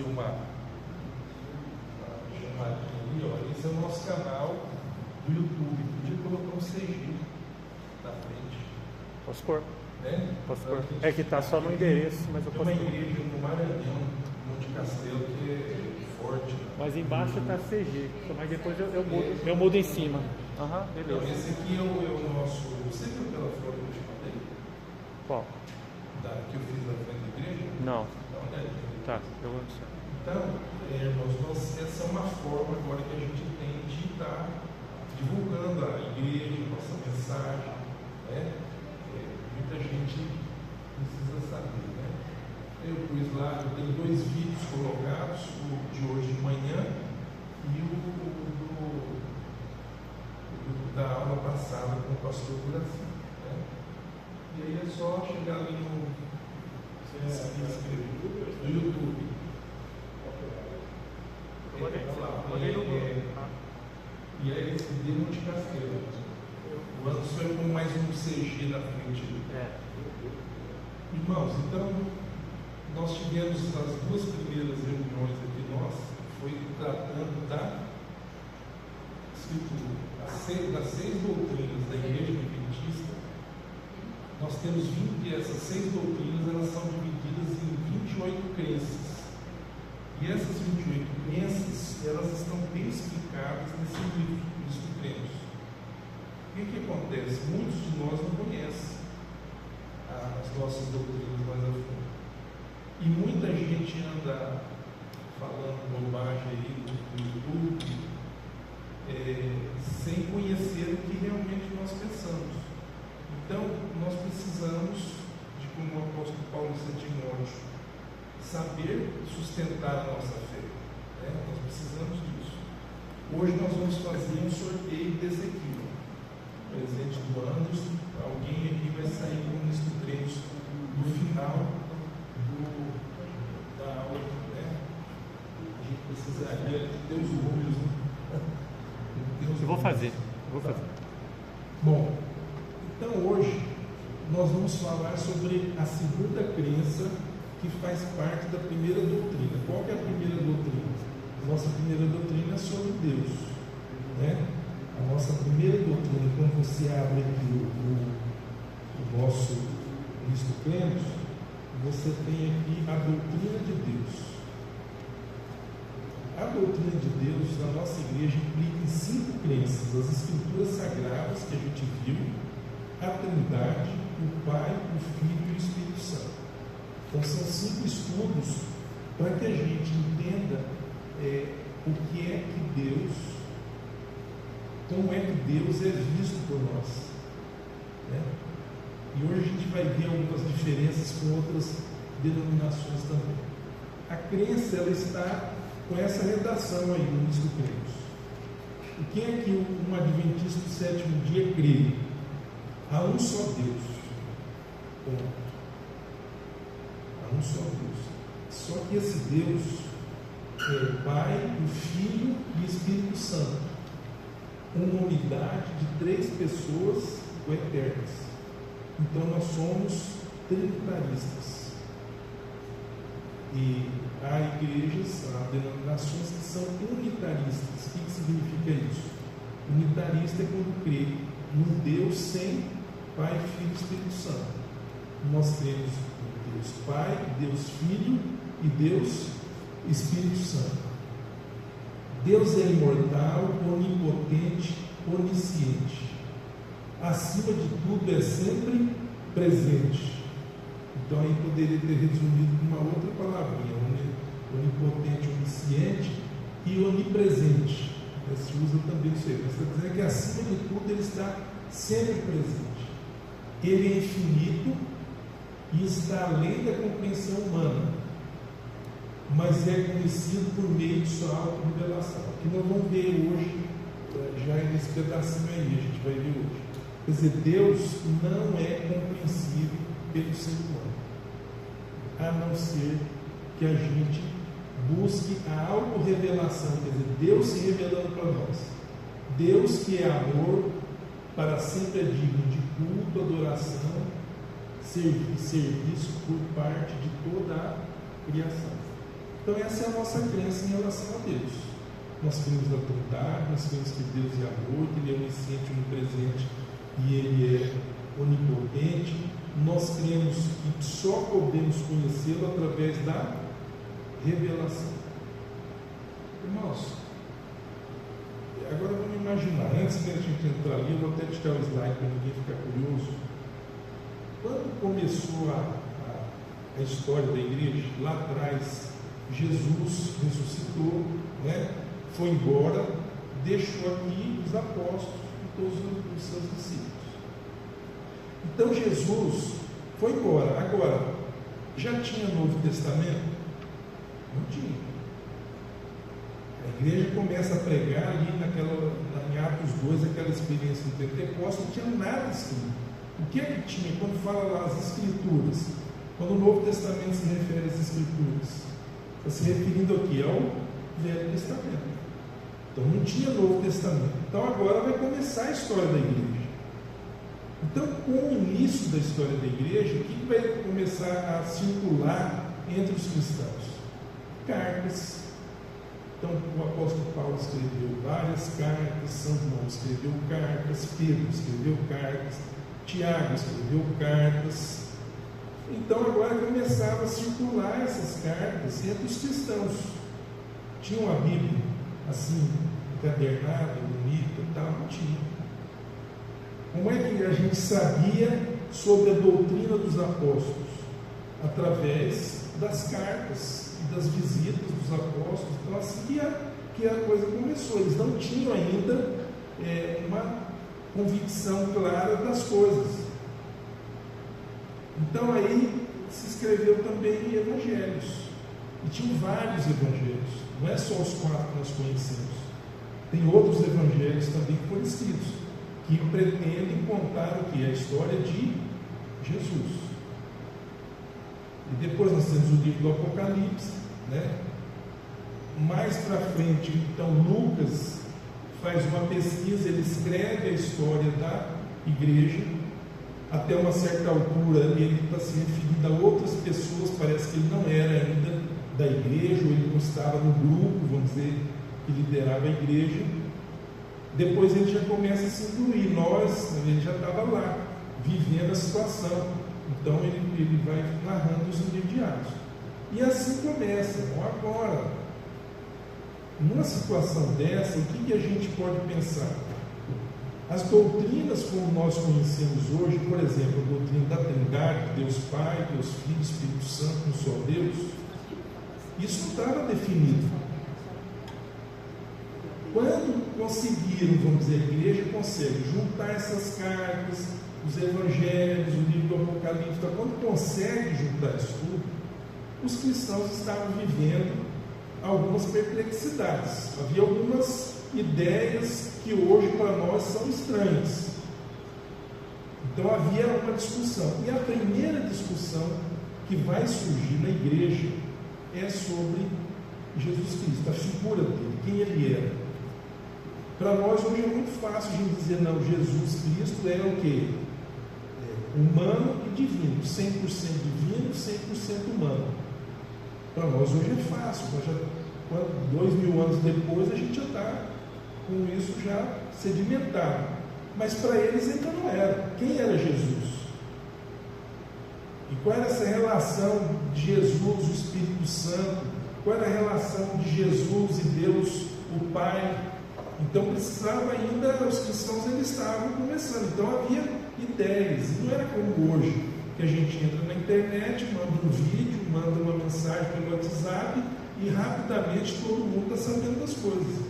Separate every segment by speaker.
Speaker 1: fazer uma chamadinha ali, ó. Esse é o nosso canal do YouTube. Podia colocar um CG na frente.
Speaker 2: Posso pôr?
Speaker 1: Né?
Speaker 2: Posso pôr. É que tá só no endereço, mas eu
Speaker 1: Tem
Speaker 2: posso
Speaker 1: uma
Speaker 2: pôr.
Speaker 1: igreja no Maranhão, Monte Castelo, que é forte. Né?
Speaker 2: Mas embaixo tá CG, mas depois eu mudo em cima. Aham,
Speaker 1: Então,
Speaker 2: beleza.
Speaker 1: esse aqui é o nosso. Você viu aquela foto que eu te mandei?
Speaker 2: Qual?
Speaker 1: Que eu fiz na frente da igreja?
Speaker 2: Não.
Speaker 1: Dá uma olhadinha.
Speaker 2: Tá, eu vou.
Speaker 1: Então, irmãos, essa é uma forma agora que a gente tem de estar divulgando a igreja, a nossa mensagem. Né? Muita gente precisa saber. Né? Eu pus lá, eu tenho 2 vídeos colocados, o de hoje de manhã e o da aula passada com o pastor Buracinho. Né? E aí é só chegar ali no YouTube. E aí esse de Monte Castelo. O Anderson foi com mais um CG na frente. Irmãos, então nós tivemos as 2 primeiras reuniões aqui, foi tratando da Escritura, das 6 doutrinas da Igreja Adventista. Nós temos 20, essas 6 doutrinas, elas são divididas em 28 crenças. E essas 28 crenças, elas estão bem explicadas nesse livro, Cristo Cremos. O que acontece? Muitos de nós não conhecem as nossas doutrinas mais a fundo. E muita gente anda falando bobagem aí no YouTube, sem conhecer o que realmente nós pensamos. Então, nós precisamos, como o apóstolo Paulo disse a Timóteo, saber sustentar a nossa fé. Né? Nós precisamos disso. Hoje nós vamos fazer um sorteio desse aqui. Presente do Anderson. Alguém aqui vai sair com um estudantes no final da aula. Né? A gente precisaria ter os números. Né?
Speaker 2: Eu vou fazer.
Speaker 1: Bom, então hoje nós vamos falar sobre a segunda crença que faz parte da primeira doutrina. Qual que é a primeira doutrina? A nossa primeira doutrina é sobre Deus. Né? A nossa primeira doutrina, quando você abre aqui o nosso Cristo Cremos, você tem aqui a doutrina de Deus. A doutrina de Deus na nossa igreja implica em 5 crenças: as Escrituras Sagradas, que a gente viu, a Trindade, o Pai, o Filho e o Espírito Santo. Então são 5 estudos para que a gente entenda o que é que Deus, como é que Deus é visto por nós. Né? E hoje a gente vai ver algumas diferenças com outras denominações também. A crença, ela está com essa redação aí no Cristo Cremos. O que é que um adventista do 7º dia crê? Há um só Deus. Ponto. Há um só Deus. Só que esse Deus é o Pai, o Filho e o Espírito Santo. Uma unidade de 3 pessoas eternas. Então nós somos trinitaristas. E há igrejas, há denominações que são unitaristas. O que significa isso? Unitarista é quando crê num Deus sem Pai, Filho e Espírito Santo. Nós temos Deus Pai, Deus Filho e Deus Espírito Santo. Deus é imortal, onipotente, onisciente. Acima de tudo é sempre presente. Então aí poderia ter resumido com uma outra palavrinha: onipotente, onisciente e onipresente. Se usa também isso aí. Mas está dizendo que acima de tudo ele está sempre presente. Ele é infinito e está além da compreensão humana, mas é conhecido por meio de sua auto-revelação. Que nós vamos ver hoje, já nesse pedacinho aí, a gente vai ver hoje. Quer dizer, Deus não é compreensível pelo ser humano, a não ser que a gente busque a auto-revelação, quer dizer, Deus se revelando para nós. Deus que é amor, para sempre é digno de culto, adoração, serviço por parte de toda a criação. Então essa é a nossa crença em relação a Deus. Nós cremos na Trindade, nós cremos que Deus é amor, que Ele é onisciente, onipresente e Ele é onipotente. Nós cremos que só podemos conhecê-lo através da revelação. Irmãos, agora vamos imaginar, antes de a gente entrar ali, eu vou até tirar o slide para ninguém ficar curioso. Quando começou a história da igreja, lá atrás, Jesus ressuscitou, né? Foi embora, deixou aqui os apóstolos e todos os seus discípulos. Então Jesus foi embora. Agora, já tinha Novo Testamento? Não tinha. A igreja começa a pregar ali em Atos 2, aquela experiência do Pentecostes, não tinha nada escrito. O que é que tinha? Quando fala lá as Escrituras, quando o Novo Testamento se refere às Escrituras, está se referindo aqui ao Velho Testamento. Então não tinha Novo Testamento. Então agora vai começar a história da igreja. Então, com o início da história da igreja, o que vai começar a circular entre os cristãos? Cartas. Então, o apóstolo Paulo escreveu várias cartas, São João escreveu cartas, Pedro escreveu cartas, Tiago escreveu cartas. Então, agora começavam a circular essas cartas entre os cristãos. Tinham a Bíblia, assim, encadernada, bonita e tal, não tinha. Como é que a gente sabia sobre a doutrina dos apóstolos? Através das cartas e das visitas dos apóstolos. Então, assim que a coisa começou. Eles não tinham ainda uma convicção clara das coisas. Então, aí se escreveu também evangelhos. E tinham vários evangelhos. Não é só os 4 que nós conhecemos. Tem outros evangelhos também que foram escritos, que pretendem contar o que? A história de Jesus. E depois nós temos o livro do Apocalipse, né? Mais para frente, então, Lucas faz uma pesquisa, ele escreve a história da igreja. Até uma certa altura ele está se referindo a outras pessoas, parece que ele não era ainda da igreja, ou ele não estava no grupo, vamos dizer, que liderava a igreja. Depois ele já começa a se incluir, ele já estava lá, vivendo a situação. Então ele vai narrando os livros de Atos. E assim começa. Então, agora, numa situação dessa, o que a gente pode pensar? As doutrinas como nós conhecemos hoje, por exemplo, a doutrina da Trindade, Deus Pai, Deus Filho, Espírito Santo, um só Deus, isso não estava definido. Quando conseguiram, vamos dizer, a igreja consegue juntar essas cartas, os evangelhos, o livro do Apocalipse, quando consegue juntar isso tudo, os cristãos estavam vivendo algumas perplexidades. Havia algumas ideias que hoje para nós são estranhas. Então havia uma discussão. E a primeira discussão que vai surgir na igreja é sobre Jesus Cristo, a figura dele, quem ele era. Para nós hoje é muito fácil a gente dizer, não, Jesus Cristo é o quê? Humano e divino, 100% divino, 100% humano. Para nós hoje é fácil, nós já, 2000 anos depois a gente já está com isso já sedimentado. Mas para eles ainda não era. Quem era Jesus? E qual era essa relação de Jesus, o Espírito Santo? Qual era a relação de Jesus e Deus, o Pai? Então precisava ainda, os cristãos ainda estavam começando, então havia ideias, e não era como hoje, que a gente entra na internet, manda um vídeo, manda uma mensagem pelo WhatsApp e rapidamente todo mundo está sabendo das coisas.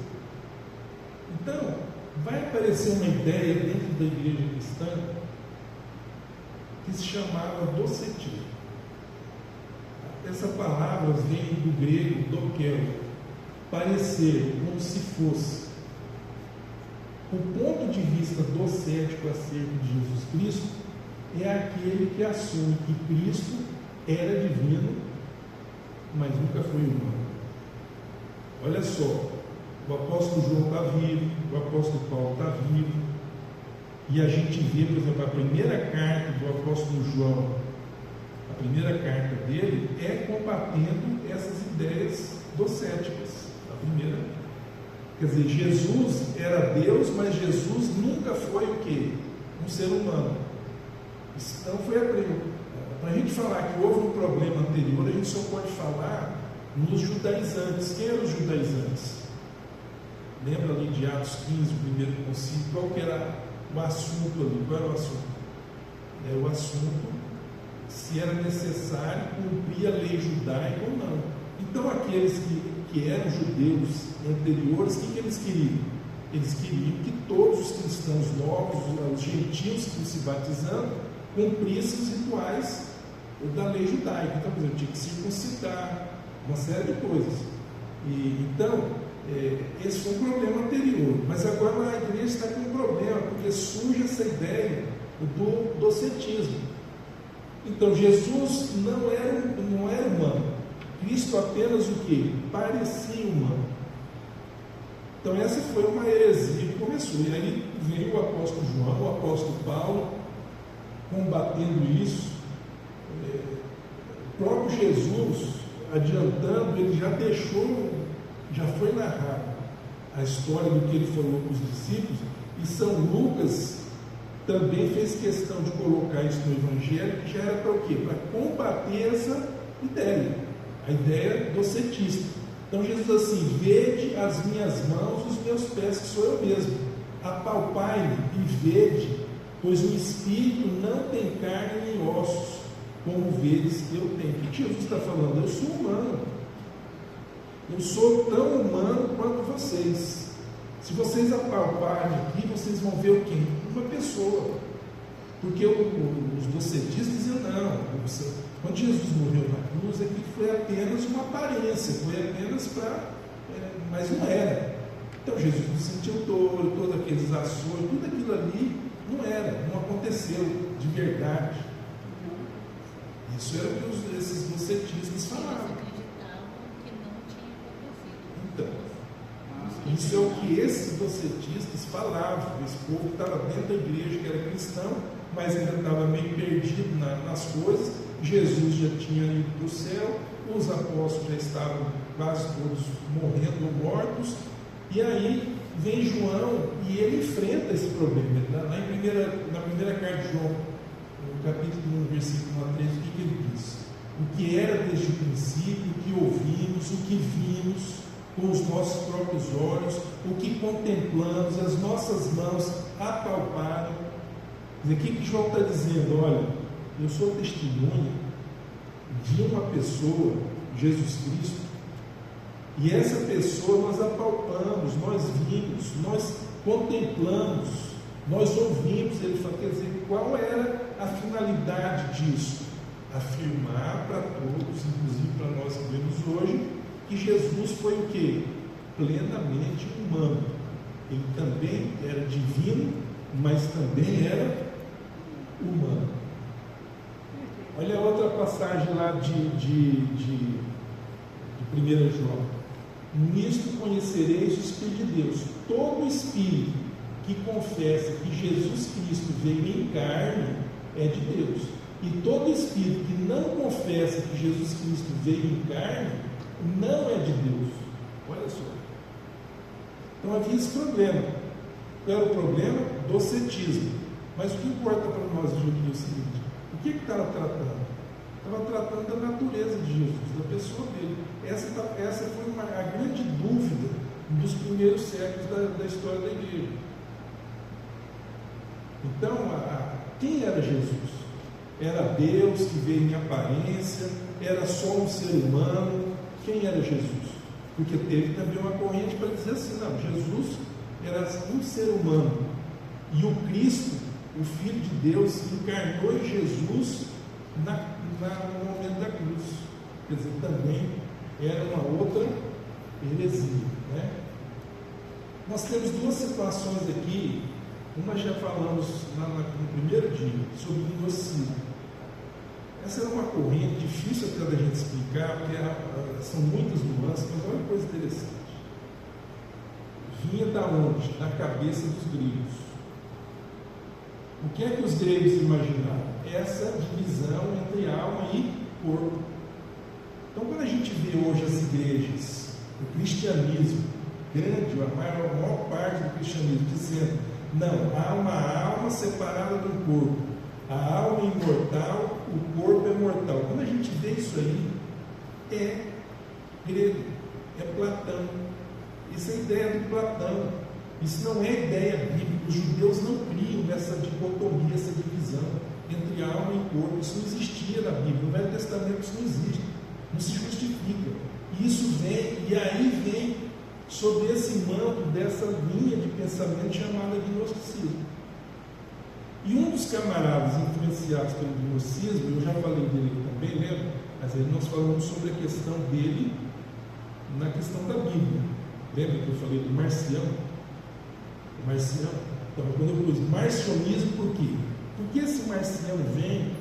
Speaker 1: Então, vai aparecer uma ideia dentro da igreja cristã que se chamava docetismo. Essa palavra vem do grego dokel, parecer, como se fosse. O ponto de vista docético acerca de Jesus Cristo é aquele que assume que Cristo era divino, mas nunca foi humano. Olha só, o apóstolo João está vivo, o apóstolo Paulo está vivo, e a gente vê, por exemplo, a primeira carta do apóstolo João, a primeira carta dele é combatendo essas ideias docéticas. A primeira, quer dizer, Jesus era Deus, mas Jesus nunca foi o quê? Um ser humano. Isso não foi para a gente falar que houve um problema anterior, a gente só pode falar nos judaizantes. Quem eram os judaizantes? Lembra ali de Atos 15, o primeiro concílio? Qual que era o assunto ali? Qual era o assunto? O assunto se era necessário cumprir a lei judaica ou não. Então aqueles que eram judeus anteriores, o que eles queriam? Eles queriam que todos os cristãos novos, os gentios que se batizando, cumprissem os rituais da lei judaica. Então, por exemplo, tinha que circuncidar, uma série de coisas. Então, esse foi um problema anterior. Mas agora a igreja está com um problema, porque surge essa ideia do docetismo. Então, Jesus não era humano. Cristo apenas o quê? Parecia humano. Então, essa foi uma heresia que começou. E aí veio o apóstolo João, o apóstolo Paulo, combatendo isso. O próprio Jesus, adiantando, ele já foi narrado a história do que ele falou com os discípulos, e São Lucas também fez questão de colocar isso no Evangelho, que já era para o quê? Para combater essa ideia, a ideia docetista. Então Jesus assim: vede as minhas mãos, os meus pés, que sou eu mesmo, apalpai-me e vede, pois o Espírito não tem carne nem ossos, como vedes que eu tenho. O que Jesus está falando? Eu sou humano, eu sou tão humano quanto vocês. Se vocês apalparem aqui, vocês vão ver o quê? Uma pessoa. Porque os docetistas diziam: não, quando Jesus morreu na cruz, aqui foi apenas uma aparência, foi apenas para. Mas não era. Então Jesus não sentiu dor, todos aqueles ações, tudo aquilo ali não era, não aconteceu de verdade. Isso era o que esses docetistas falavam. Então, isso é o que esses docetistas falavam. Esse povo que estava dentro da igreja, que era cristão, mas ainda estava meio perdido nas coisas. Jesus já tinha ido para o céu, os apóstolos já estavam quase todos morrendo ou mortos, e aí vem João e ele enfrenta esse problema. Na primeira carta de João, no capítulo 1, versículo 1 a 3, o que ele diz? O que era desde o princípio, o que ouvimos, o que vimos com os nossos próprios olhos, o que contemplamos, as nossas mãos apalparam. O que João está dizendo? Olha, eu sou testemunha de uma pessoa, Jesus Cristo, e essa pessoa nós apalpamos, nós vimos, nós contemplamos, nós ouvimos. Ele fala, quer dizer, qual era a finalidade disso? Afirmar para todos, inclusive para nós que vemos hoje, que Jesus foi o quê? Plenamente humano. Ele também era divino, mas também era humano. Olha a outra passagem lá de 1 João. Nisto conhecereis o Espírito de Deus. Todo espírito que confessa que Jesus Cristo veio em carne é de Deus. E todo espírito que não confessa que Jesus Cristo veio em carne não é de Deus. Olha só. Então havia esse problema. Qual era o problema? Docetismo. Mas o que importa para nós hoje aqui é o seguinte: o que estava tratando? Estava tratando da natureza de Jesus, da pessoa dele. Essa foi a grande dúvida dos primeiros séculos da história da igreja. Então, quem era Jesus? Era Deus que veio em aparência? Era só um ser humano? Quem era Jesus? Porque teve também uma corrente para dizer assim: não, Jesus era um ser humano, e o Cristo, o Filho de Deus, encarnou em Jesus no momento da cruz. Quer dizer, também era uma outra heresia, né? Nós temos duas situações aqui. Uma já falamos no primeiro dia, sobre o gnosticismo. Essa era uma corrente difícil até da gente explicar, porque são muitas nuances, mas olha que coisa interessante. Vinha da onde? Da cabeça dos gregos. O que é que os gregos imaginaram? Essa divisão entre alma e corpo. Então, quando a gente vê hoje as igrejas, o cristianismo grande, a maior parte do cristianismo, dizendo: não, há uma alma separada do corpo, a alma é imortal, o corpo é mortal. Quando a gente vê isso aí, é grego, é Platão. Isso é ideia do Platão. Isso não é ideia bíblica. Os judeus não criam essa dicotomia, essa divisão entre alma e corpo. Isso não existia na Bíblia. No Velho Testamento isso não existe, não se justifica. Isso vem, e aí vem sob esse manto dessa linha de pensamento chamada gnosticismo. E um dos camaradas influenciados pelo gnosticismo, eu já falei dele também, lembra? Mas aí nós falamos sobre a questão dele na questão da Bíblia. Lembra que eu falei do Marcião? Marcião. Então, quando eu pus marcionismo, por quê? Porque esse Marcião vem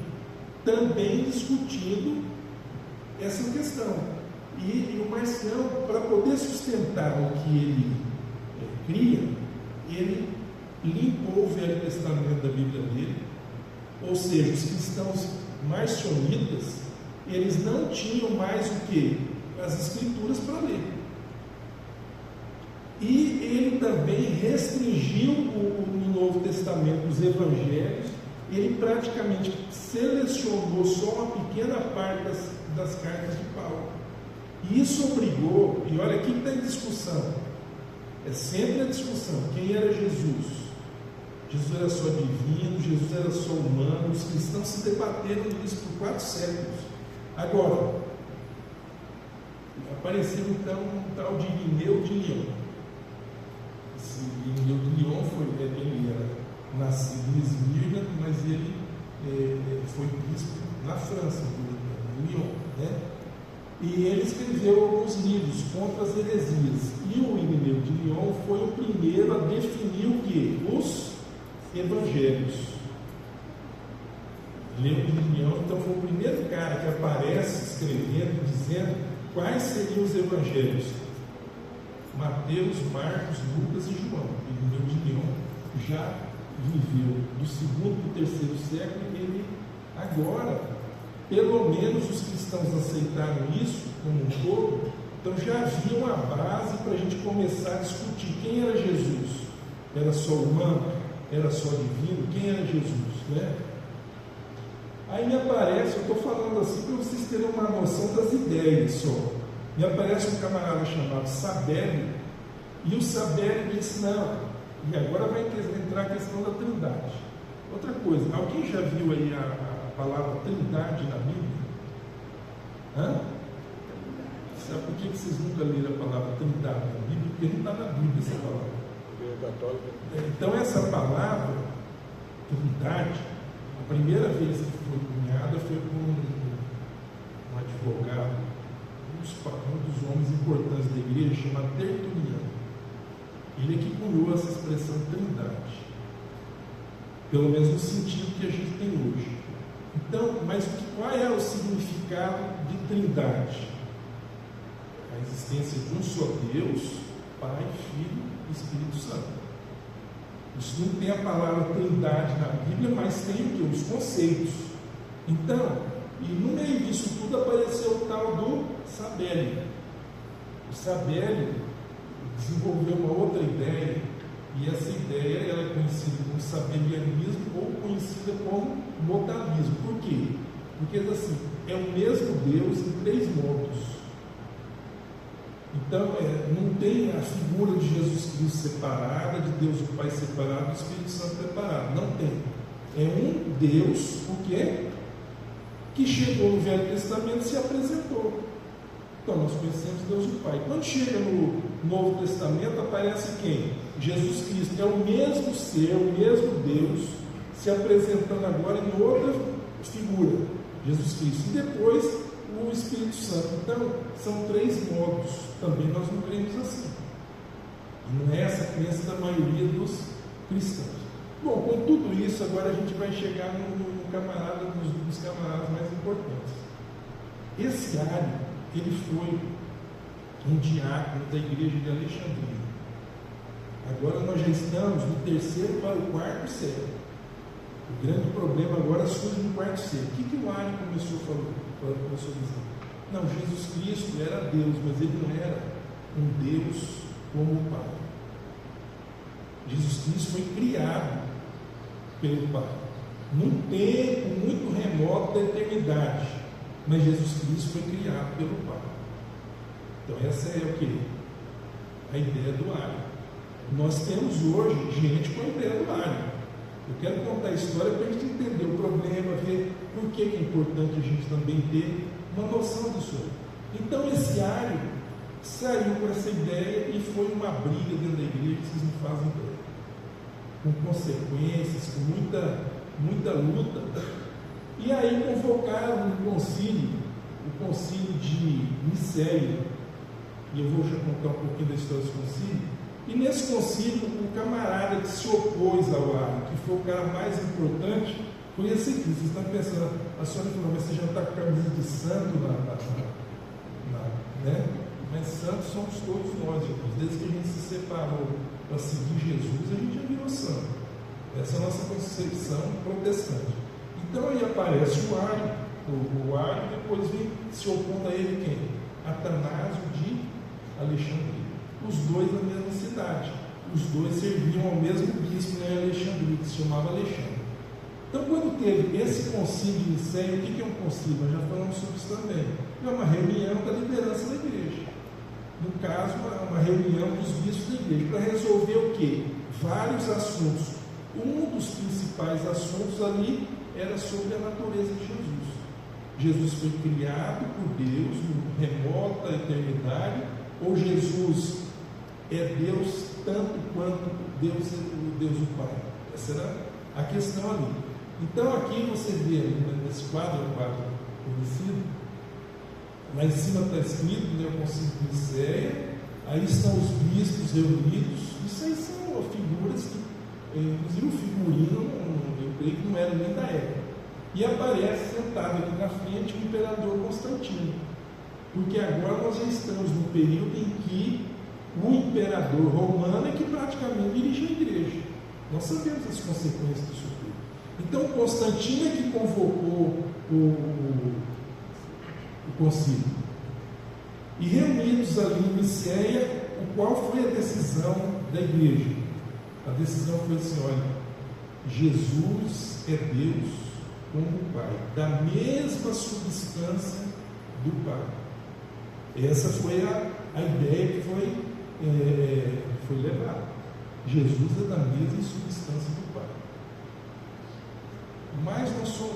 Speaker 1: também discutindo essa questão. E o Marcião, para poder sustentar o que ele cria, ele limpou o Velho Testamento da Bíblia dele. Ou seja, os cristãos marcionitas, eles não tinham mais o que? As Escrituras para ler. E ele também restringiu no Novo Testamento os Evangelhos. Ele praticamente selecionou só uma pequena parte das cartas de Paulo. E isso obrigou, e olha aqui que está em discussão, é sempre a discussão: quem era Jesus? Jesus era só divino, Jesus era só humano. Os cristãos se debateram nisso por 4 séculos. Agora, apareceu então um tal de Irineu de Lyon. Esse Irineu de Lyon ele era nascido em Esmirna, mas ele foi bispo na França, em Lyon, né? E ele escreveu alguns livros contra as heresias. E o Irineu de Lyon foi o primeiro a definir o que? Os Evangelhos. Irineu de Lyon, então, foi o primeiro cara que aparece escrevendo, dizendo quais seriam os Evangelhos: Mateus, Marcos, Lucas e João. Irineu de Lyon já viveu do 2º para o 3º século, e ele agora, pelo menos os cristãos aceitaram isso como um todo. Então já havia uma base para a gente começar a discutir quem era Jesus. Era só humano? Era só divino? Quem era Jesus, né? Aí me aparece, eu estou falando assim para vocês terem uma noção das ideias só. Me aparece um camarada chamado Sabélio, e o Sabélio disse: não, e agora vai entrar a questão da Trindade. Outra coisa, alguém já viu aí a palavra Trindade na Bíblia? Hã? Sabe por que vocês nunca leram a palavra Trindade na Bíblia? Porque não está na Bíblia essa palavra. Então essa palavra Trindade, a primeira vez que foi cunhada foi por um advogado, um dos homens importantes da igreja, chamado Tertuliano. Ele é que cunhou essa expressão Trindade, pelo menos no sentido que a gente tem hoje. Então, mas qual é o significado de Trindade? A existência de um só Deus, Pai, Filho e Espírito Santo. Isso não tem a palavra Trindade na Bíblia, mas tem o que? Os conceitos. Então, e no meio disso tudo apareceu o tal do Sabélio. O Sabélio desenvolveu uma outra ideia, e essa ideia ela é conhecida como sabelianismo ou conhecida como modalismo. Por quê? Porque assim, é o mesmo Deus em 3 modos. Então, não tem a figura de Jesus Cristo separada, de Deus o Pai separado, do Espírito Santo separado. Não tem. É um Deus, o quê? Que chegou no Velho Testamento e se apresentou. Então, nós conhecemos Deus o Pai. Quando chega no Novo Testamento, aparece quem? Jesus Cristo. É o mesmo ser, o mesmo Deus, se apresentando agora em outra figura, Jesus Cristo. E depois, o Espírito Santo. Então, são 3 modos. Também nós não cremos assim. E não é essa a crença da maioria dos cristãos. Bom, com tudo isso, agora a gente vai chegar no camarada, dos camaradas mais importantes. Esse Ário, ele foi um diácono da igreja de Alexandria. Agora nós já estamos do 3º para o 4º século. O grande problema agora surge no quarto C. O que o Ari começou a dizer? Não, Jesus Cristo era Deus, mas ele não era um Deus como o Pai. Jesus Cristo foi criado pelo Pai, num tempo muito remoto da eternidade, mas Jesus Cristo foi criado pelo Pai. Então essa é o que? A ideia do Ari. Nós temos hoje gente com a ideia do Ari. Eu quero contar a história para a gente entender o problema, ver por que é importante a gente também ter uma noção disso aí. Então esse Ari saiu com essa ideia e foi uma briga dentro da igreja que vocês não fazem ideia, com consequências, com muita luta. E aí convocaram um concílio, o concílio de Nicéia, e eu vou já contar um pouquinho da história desse concílio. E nesse concílio, o camarada que se opôs ao Ari, que foi o cara mais importante, foi esse aqui. Vocês estão pensando, a senhora falou, mas você já está com a camisa de santo né? Mas santos somos todos nós, irmãos. Desde que a gente se separou para seguir Jesus, a gente já virou santo. Essa é a nossa concepção protestante. Então aí aparece o Ari, depois vem se opondo a ele quem? Atanásio de Alexandria. Os dois na mesma cidade. Os dois serviam ao mesmo bispo em Alexandria, que se chamava Alexandre. Então, quando teve esse concílio de Nicéia, o que é um concílio? Nós já falamos sobre isso também. É uma reunião da liderança da igreja. No caso, uma reunião dos bispos da igreja, para resolver o quê? Vários assuntos. Um dos principais assuntos ali era sobre a natureza de Jesus. Jesus foi criado por Deus, no remota eternidade, ou Jesus é Deus tanto quanto Deus é Deus o Pai? Essa era a questão ali. Então aqui você vê, nesse quadro conhecido, lá em cima está escrito, o concílio de Nicéia, aí estão os bispos reunidos. Isso aí são figuras que, inclusive o figurino, eu creio que não era nem da época. E aparece sentado aqui na frente o imperador Constantino, porque agora nós já estamos no período em que o imperador romano é que praticamente dirige a igreja. Nós sabemos as consequências disso tudo. Então Constantino é que convocou o concílio. E reunidos ali em Nicéia, qual foi a decisão da igreja? A decisão foi assim: olha, Jesus é Deus como o Pai, da mesma substância do Pai. Essa foi a ideia que foi levada. Jesus é da mesma substância do Pai. Mas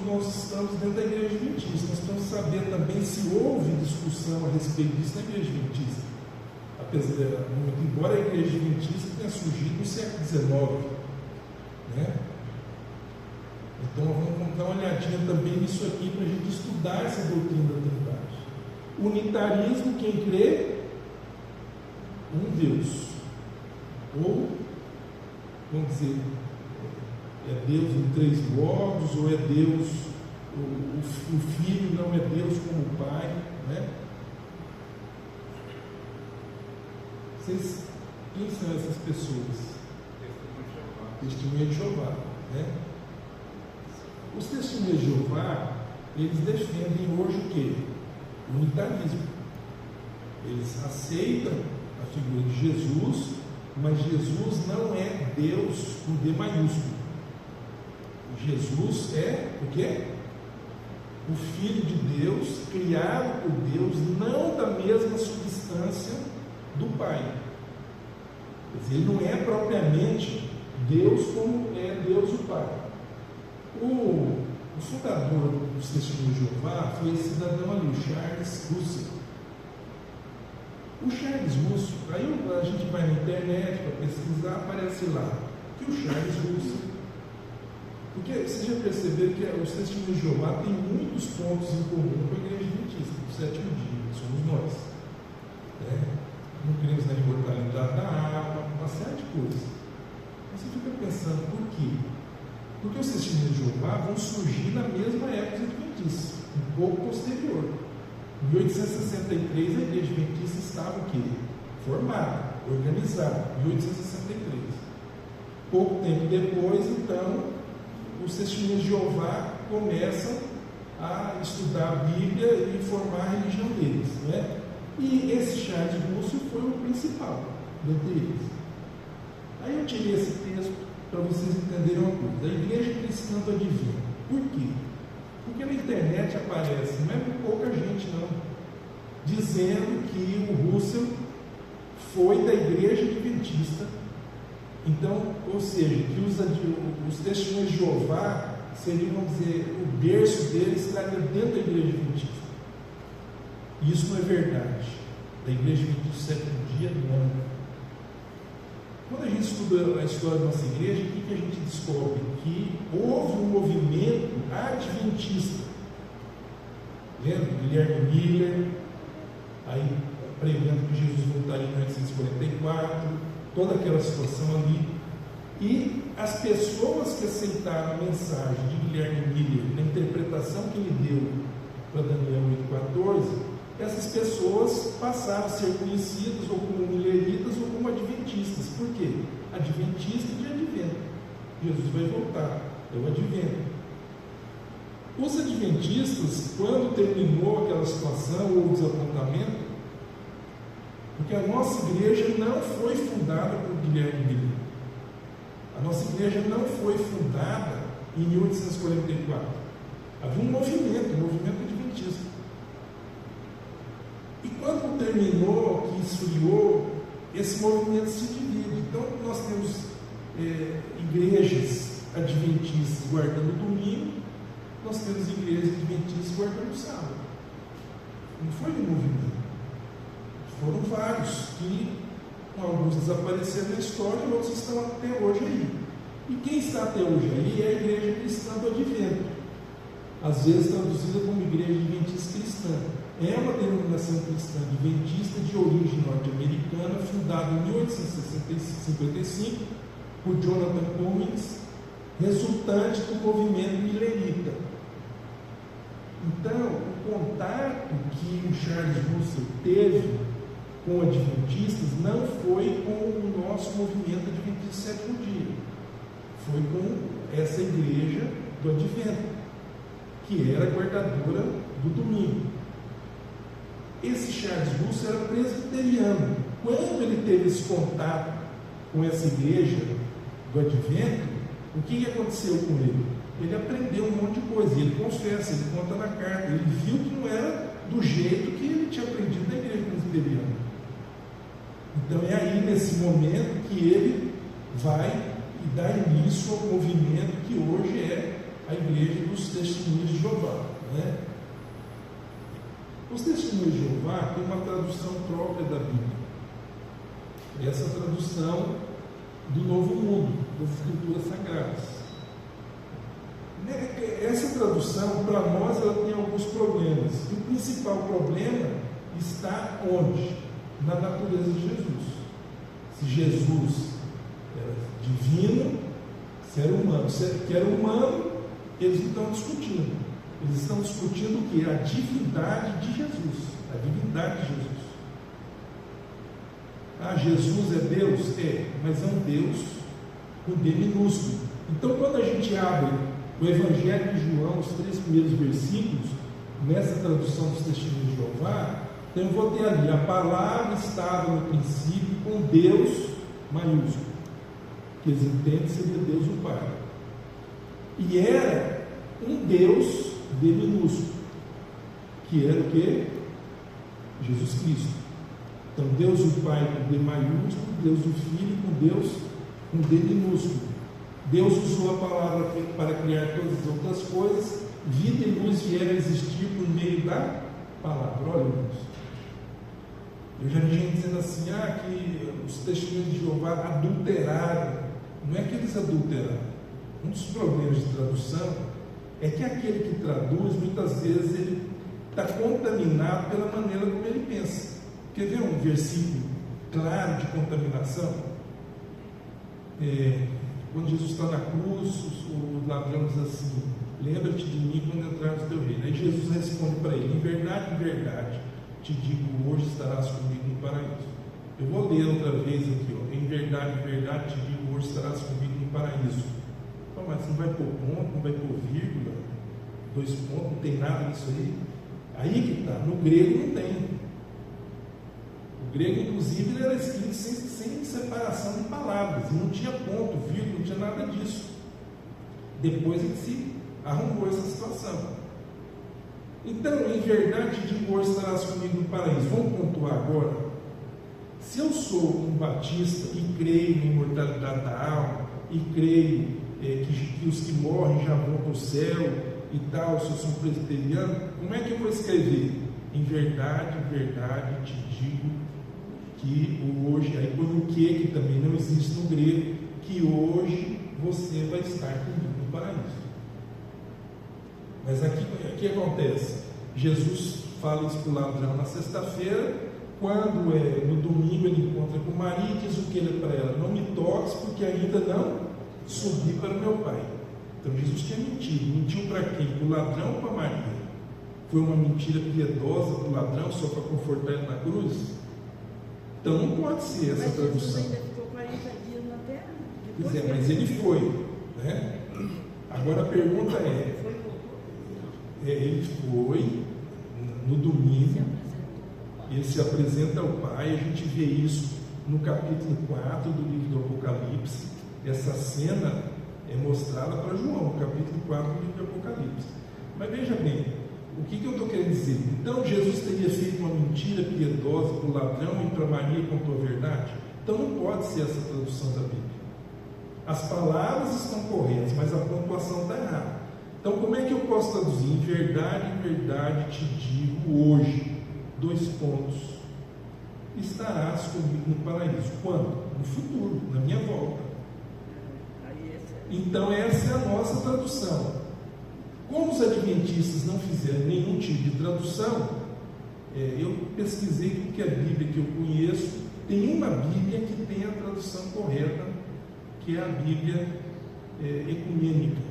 Speaker 1: nós estamos dentro da igreja adventista. Nós precisamos saber também se houve discussão a respeito disso na igreja adventista. Embora a igreja adventista tenha surgido no século XIX, né? Então vamos dar uma olhadinha também nisso aqui para a gente estudar essa doutrina da Trindade. Unitarismo, quem crê? Um Deus. Ou, vamos dizer, é Deus em três modos, ou é Deus, o Filho não é Deus como o Pai, né? Quem são essas pessoas? Testemunha de Jeová, né? Os testemunhas de Jeová, eles defendem hoje o quê? O unitarismo. Eles aceitam a figura de Jesus, mas Jesus não é Deus com D maiúsculo. Jesus é o quê? O Filho de Deus, criado por Deus, não da mesma substância do Pai. Quer dizer, ele não é propriamente Deus como é Deus o Pai. O fundador dos Testemunhos de Jeová foi esse cidadão ali, o Charles Russell. O Charles Russell, aí a gente vai na internet para pesquisar, aparece lá que o Charles Russell, porque vocês já perceberam que os Testemunhos de Jeová têm muitos pontos em comum com a igreja adventista, do sétimo dia, que somos nós. Não cremos na imortalidade da alma, uma série de coisas. Você fica pensando, por quê? Porque os Testemunhos de Jeová vão surgir na mesma época adventista, um pouco posterior. Em 1863 a igreja adventista estava o quê? Formada, organizada, em 1863. Pouco tempo depois, então, os testemunhos de Jeová começam a estudar a Bíblia e formar a religião deles, não é? E esse Charles Russell foi o principal dentre eles. Aí eu tirei esse texto para vocês entenderem uma coisa: a Igreja Cristã do Advento. Por quê? Porque na internet aparece, não é por pouca gente não, dizendo que o Russell foi da Igreja Adventista. Então, ou seja, que os testemunhos de Jeová seriam, vamos dizer, o berço deles estaria dentro da Igreja Adventista. E isso não é verdade. Da Igreja Adventista do sétimo dia, não. Quando a gente estuda a história da nossa igreja, o que a gente descobre? Que houve um movimento adventista. Lembra? Guilherme Miller, aí pregando que Jesus voltaria em 1944, toda aquela situação ali. E as pessoas que aceitaram a mensagem de Guilherme Miller, na interpretação que ele deu para Daniel 8,14, essas pessoas passaram a ser conhecidas ou como milleritas ou como adventistas. Por quê? Adventista de advento. Jesus vai voltar, é o advento. Os adventistas, quando terminou aquela situação ou o desapontamento, porque a nossa igreja não foi fundada por Guilherme Miller. A nossa igreja não foi fundada em 1844. Havia um movimento adventista. E quando terminou, que esfriou, esse movimento se divide. Então, nós temos igrejas adventistas guardando o domingo, nós temos igrejas adventistas guardando o sábado. Não foi um movimento. Foram vários que, alguns desapareceram na história e outros estão até hoje aí. E quem está até hoje aí é a Igreja Cristã do Advento, às vezes traduzida como Igreja Adventista Cristã. É uma denominação cristã adventista de origem norte-americana, fundada em 1855 por Jonathan Cummings, resultante do movimento millerita. Então, o contato que o Charles Russell teve com adventistas não foi com o nosso movimento adventista sétimo dia, foi com essa igreja do Advento, que era guardadora do domingo. Esse Charles Russell era presbiteriano. Quando ele teve esse contato com essa igreja do Advento, o que aconteceu com ele? Ele aprendeu um monte de coisa, e ele confessa, ele conta na carta, ele viu que não era do jeito que ele tinha aprendido na igreja presbiteriana. Então é aí, nesse momento, que ele vai e dá início ao movimento que hoje é a Igreja dos Testemunhos de Jeová, né? Os Testemunhos de Jeová têm uma tradução própria da Bíblia. Essa tradução do Novo Mundo, das Escrituras Sagradas. Essa tradução, para nós, ela tem alguns problemas. E o principal problema está onde? Na natureza de Jesus. Se Jesus era divino, se era humano. Se era humano, eles não estão discutindo. Eles estão discutindo o que? A divindade de Jesus. A divindade de Jesus. Ah, Jesus é Deus? É, mas é um Deus com D minúsculo. Então, quando a gente abre o Evangelho de João, os 3 primeiros versículos, nessa tradução dos Testemunhos de Jeová, então eu vou ter ali: a palavra estava no princípio com Deus maiúsculo, que eles entendem seria Deus o Pai, e era um Deus D minúsculo, que era o que? Jesus Cristo. Então Deus o Pai com D maiúsculo, Deus o Filho com Deus com D minúsculo. Deus usou a palavra para criar todas as outras coisas, vida e luz vieram a existir por meio da palavra. Olha, irmãos, eu já vi gente dizendo assim: que os testemunhos de Jeová adulteraram. Não é que eles adulteraram. Um dos problemas de tradução é que aquele que traduz, muitas vezes, ele está contaminado pela maneira como ele pensa. Quer ver um versículo claro de contaminação? Quando Jesus está na cruz, o ladrão diz assim: lembra-te de mim quando entrar no teu reino. Aí Jesus responde para ele: em verdade, te digo, hoje estarás comigo no paraíso. Eu vou ler outra vez aqui, ó. Em verdade, te digo, hoje estarás comigo no paraíso. Mas não vai pôr ponto, não vai pôr vírgula, 2 pontos, não tem nada disso aí. Aí que está, no grego não tem. O grego, inclusive, ele era escrito sem separação de palavras, e não tinha ponto, vírgula, não tinha nada disso. Depois ele se arrumou essa situação. Então, em verdade, digo hoje estarás comigo no paraíso. Vamos pontuar agora. Se eu sou um batista e creio na imortalidade da alma, e creio que os que morrem já vão para o céu e tal, se eu sou um presbiteriano, como é que eu vou escrever? Em verdade, te digo que hoje, aí põe o que também não existe no grego, que hoje você vai estar comigo no paraíso. Mas aqui o que acontece? Jesus fala isso para o ladrão na sexta-feira, quando no domingo ele encontra com Maria e diz o que ele para ela? Não me toques, porque ainda não subi para o meu pai. Então Jesus tinha mentido. Mentiu para quem? Para o ladrão ou para Maria? Foi uma mentira piedosa para o ladrão só para confortar ele na cruz? Então não pode ser essa tradução.
Speaker 3: Jesus ainda ficou 40 dias na terra.
Speaker 1: Pois é, mas ele foi, né? Agora a pergunta ele foi no domingo, ele se apresenta ao Pai. A gente vê isso no capítulo 4 do livro do Apocalipse. Essa cena é mostrada para João, no capítulo 4 do livro do Apocalipse. Mas veja bem, o que eu estou querendo dizer? Então Jesus teria feito uma mentira piedosa para o ladrão e para Maria contou a verdade? Então não pode ser essa tradução da Bíblia. As palavras estão corretas, mas a pontuação está errada. Então como é que eu posso traduzir? Em verdade te digo hoje, 2 pontos, estarás comigo no paraíso. Quando? No futuro, na minha volta. Então essa é a nossa tradução. Como os adventistas não fizeram nenhum tipo de tradução, eu pesquisei porque a Bíblia que eu conheço, tem uma Bíblia que tem a tradução correta, que é a Bíblia ecumênica,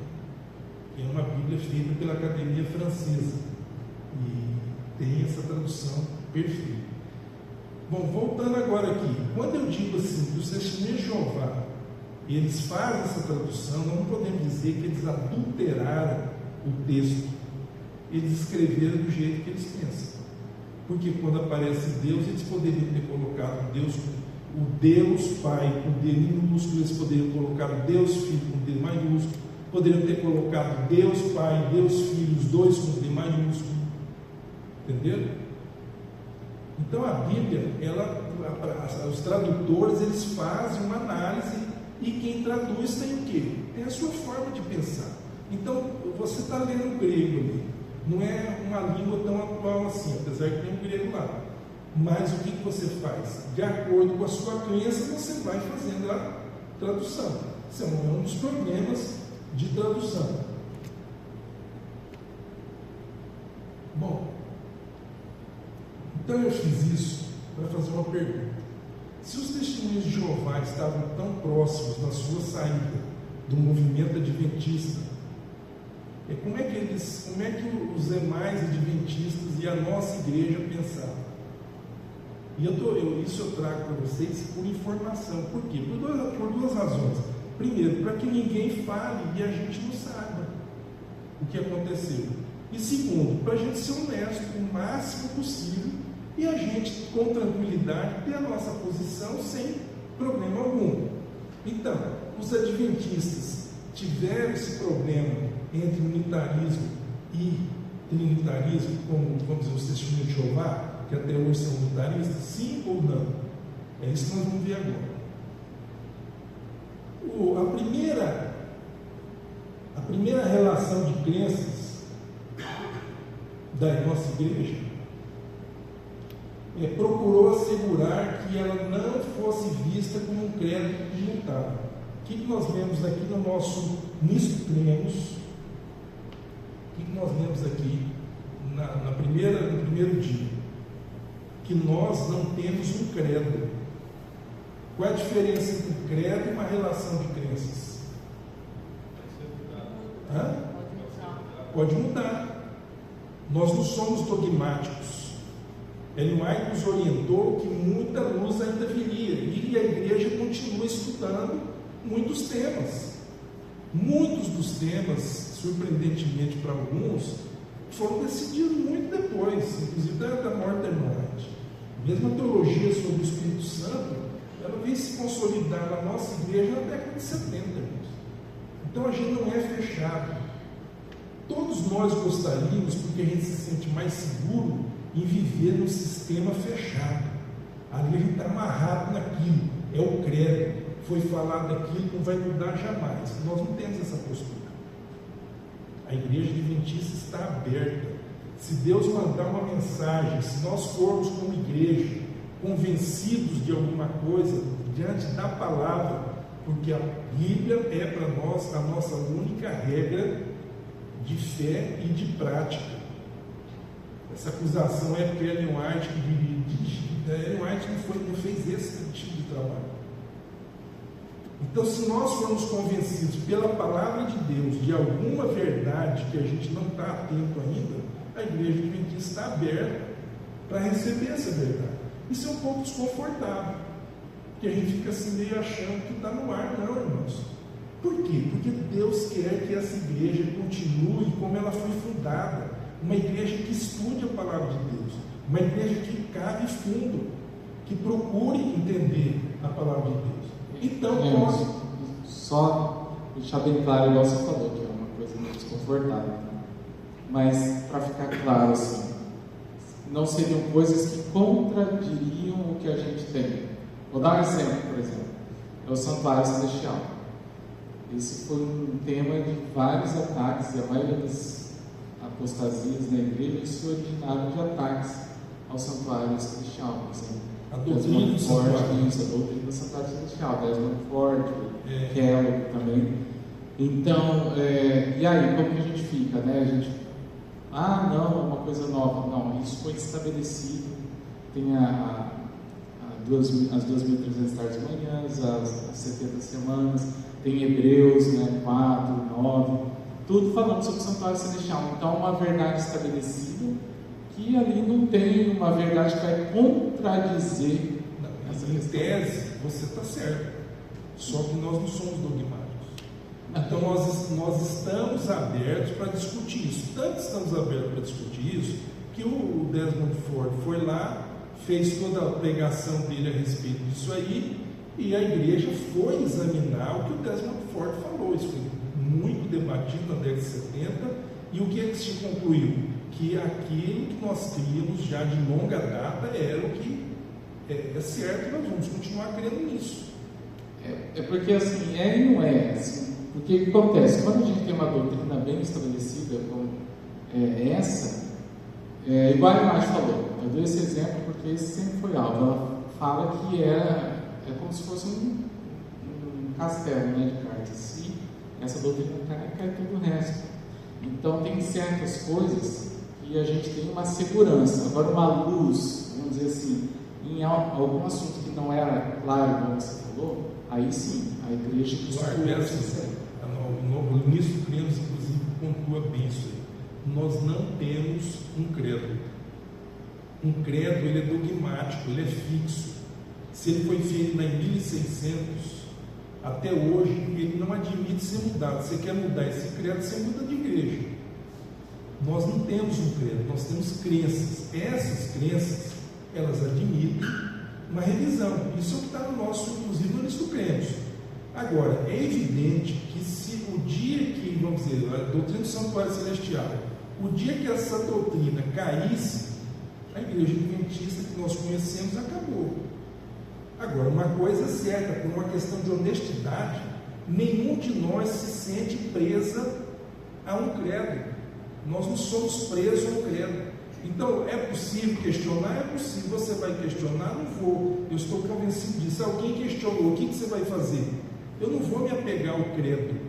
Speaker 1: que é uma Bíblia feita pela Academia Francesa, e tem essa tradução perfeita. Bom, voltando agora aqui, quando eu digo assim, que os testemunhos de Jeová, eles fazem essa tradução, não podemos dizer que eles adulteraram o texto, eles escreveram do jeito que eles pensam, porque quando aparece Deus, eles poderiam ter colocado Deus, o Deus Pai com D minúsculo, eles poderiam colocar o Deus Filho com D maiúsculo, poderiam ter colocado Deus Pai, Deus Filho, os dois com D maiúsculo, entenderam? Então a Bíblia, os tradutores, eles fazem uma análise, e quem traduz tem o quê? Tem a sua forma de pensar. Então, você está lendo grego ali, não é uma língua tão atual assim, apesar que tem um grego lá. Mas o que você faz? De acordo com a sua crença, você vai fazendo a tradução. Isso é um dos problemas de tradução. Bom, então eu fiz isso para fazer uma pergunta. Se os testemunhos de Jeová estavam tão próximos na sua saída do movimento adventista, como é que os demais adventistas e a nossa igreja pensavam? E isso eu trago para vocês por informação. Por quê? Por duas razões. Primeiro, para que ninguém fale e a gente não saiba o que aconteceu. E segundo, para a gente ser honesto o máximo possível e a gente, com tranquilidade, ter a nossa posição sem problema algum. Então, os adventistas tiveram esse problema entre unitarismo e trinitarismo, como, vamos dizer, os testemunhos de Jeová, que até hoje são unitaristas, sim ou não? É isso que nós vamos ver agora. A primeira relação de crenças da nossa igreja procurou assegurar que ela não fosse vista como um credo imutável. O que nós vemos aqui no nosso Nisto Cremos? O que nós vemos aqui no primeiro dia? Que nós não temos um credo. Qual é a diferença entre um credo e uma relação de crenças? Pode mudar. Nós não somos dogmáticos. Ellen White nos orientou que muita luz ainda viria, e a igreja continua estudando muitos temas. Muitos dos temas, surpreendentemente para alguns, foram decididos muito depois, inclusive da morte da irmã White. Mesmo a teologia sobre o Espírito Santo, ela veio se consolidar na nossa igreja na década de 70. Irmãos. Então a gente não é fechado. Todos nós gostaríamos, porque a gente se sente mais seguro em viver num sistema fechado. Ali a gente está amarrado naquilo, é o credo. Foi falado aquilo, não vai mudar jamais. Nós não temos essa postura. A igreja adventista está aberta. Se Deus mandar uma mensagem, se nós formos como igreja convencidos de alguma coisa diante da palavra, porque a Bíblia é para nós a nossa única regra de fé e de prática. Essa acusação é porque Ellen White Ellen White não fez esse tipo de trabalho. Então, se nós formos convencidos pela palavra de Deus de alguma verdade que a gente não está atento ainda, a igreja adventista está aberta para receber essa verdade. Isso é um pouco desconfortável, porque a gente fica assim meio achando que está no ar. Não, irmãos. Por quê? Porque Deus quer que essa igreja continue como ela foi fundada, uma igreja que estude a palavra de Deus, uma igreja que cave fundo, que procure entender a palavra de Deus. Então,
Speaker 4: só deixar bem claro, igual você falou, que é uma coisa meio desconfortável, né? Mas para ficar claro assim, não seriam coisas que contradiriam o que a gente tem. Vou dar um exemplo, por exemplo, é o Santuário Celestial. Esse foi um tema de vários ataques, e a maioria das apostasias na igreja se originaram de ataques ao Santuário Celestial, por exemplo.
Speaker 1: A doutrina do Santuário.
Speaker 4: A doutrina do Santuário Celestial, Desmond Ford, Kellogg também. Então, e aí, como que a gente fica, né? A gente, não, é uma coisa nova. Não, isso foi estabelecido. Tem as 2.300 tardes de manhãs, as 70 semanas, tem Hebreus, né, 4, 9, tudo falando sobre o Santuário Celestial. Então, uma verdade estabelecida, que ali não tem uma verdade que vai contradizer essa
Speaker 1: em
Speaker 4: questão.
Speaker 1: tese, você está certo, só que nós não somos dogmáticos. Então nós estamos abertos para discutir isso. Tanto estamos abertos para discutir isso, que o Desmond Ford foi lá, fez toda a pregação dele a respeito disso aí, e a igreja foi examinar o que o Desmond Ford falou. Isso foi muito debatido na década de 70, e o que é que se concluiu? Que aquilo que nós críamos já de longa data era o que é certo, e nós vamos continuar crendo nisso.
Speaker 4: É porque assim, e não é assim, porque o que acontece? Quando a gente tem uma doutrina bem estabelecida como essa, igual a Imagem falou, eu dou esse exemplo porque esse sempre foi alvo. Ela fala que é como se fosse um castelo, né, de cartas, e essa doutrina cai todo o resto. Então tem certas coisas que a gente tem uma segurança. Agora, uma luz, vamos dizer assim, em algum assunto que não era claro, como você falou, aí sim, a igreja
Speaker 1: o ministro Cremos, inclusive, pontua bem isso aí. Nós não temos um credo. Um credo, ele é dogmático, ele é fixo. Se ele foi feito em 1600, até hoje, ele não admite ser mudado. Você quer mudar esse credo, você muda de igreja. Nós não temos um credo, nós temos crenças. Essas crenças, elas admitem uma revisão. Isso é o que está no nosso, inclusive, no Ministro Cremos. Agora, é evidente que se o dia que, vamos dizer, a doutrina do Santuário Celestial, o dia que essa doutrina caísse, a igreja adventista que nós conhecemos acabou. Agora, uma coisa é certa, por uma questão de honestidade, nenhum de nós se sente presa a um credo. Nós não somos presos a um credo. Então, é possível questionar? É possível. Você vai questionar? Não vou. Eu estou convencido disso. Alguém questionou, o que você vai fazer? Eu não vou me apegar ao credo.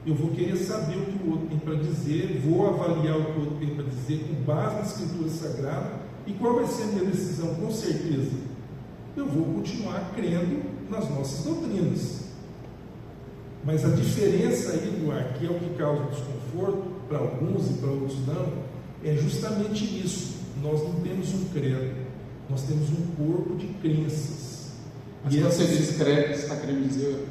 Speaker 1: Eu vou querer saber o que o outro tem para dizer, vou avaliar o que o outro tem para dizer com base na Escritura Sagrada. E qual vai ser a minha decisão? Com certeza, eu vou continuar crendo nas nossas doutrinas. Mas a diferença aí, Eduardo, que é o que causa desconforto para alguns e para outros não, é justamente isso. Nós não temos um credo, nós temos um corpo de crenças.
Speaker 4: Mas quando você diz credo, você está querendo dizer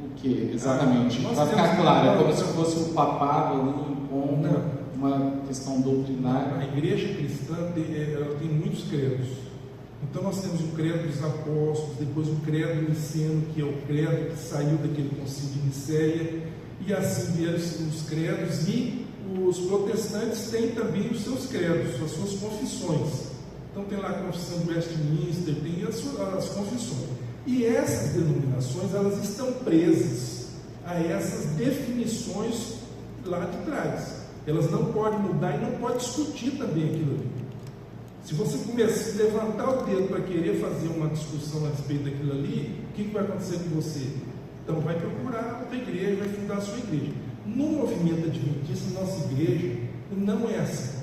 Speaker 4: o que exatamente? Para ficar claro, é como se fosse o papado ali impondo uma questão doutrinária.
Speaker 1: A igreja cristã ela tem muitos credos. Então nós temos o credo dos apóstolos, depois o credo niceno, que é o credo que saiu daquele concílio de Nicéia, e assim vieram os credos, e os protestantes têm também os seus credos, as suas confissões. Então tem lá a confissão de Westminster, tem as confissões. E essas denominações, elas estão presas a essas definições lá de trás. Elas não podem mudar e não podem discutir também aquilo ali. Se você começar a levantar o dedo para querer fazer uma discussão a respeito daquilo ali, o que vai acontecer com você? Então vai procurar outra igreja, vai fundar a sua igreja. No movimento adventista, nossa igreja não é assim.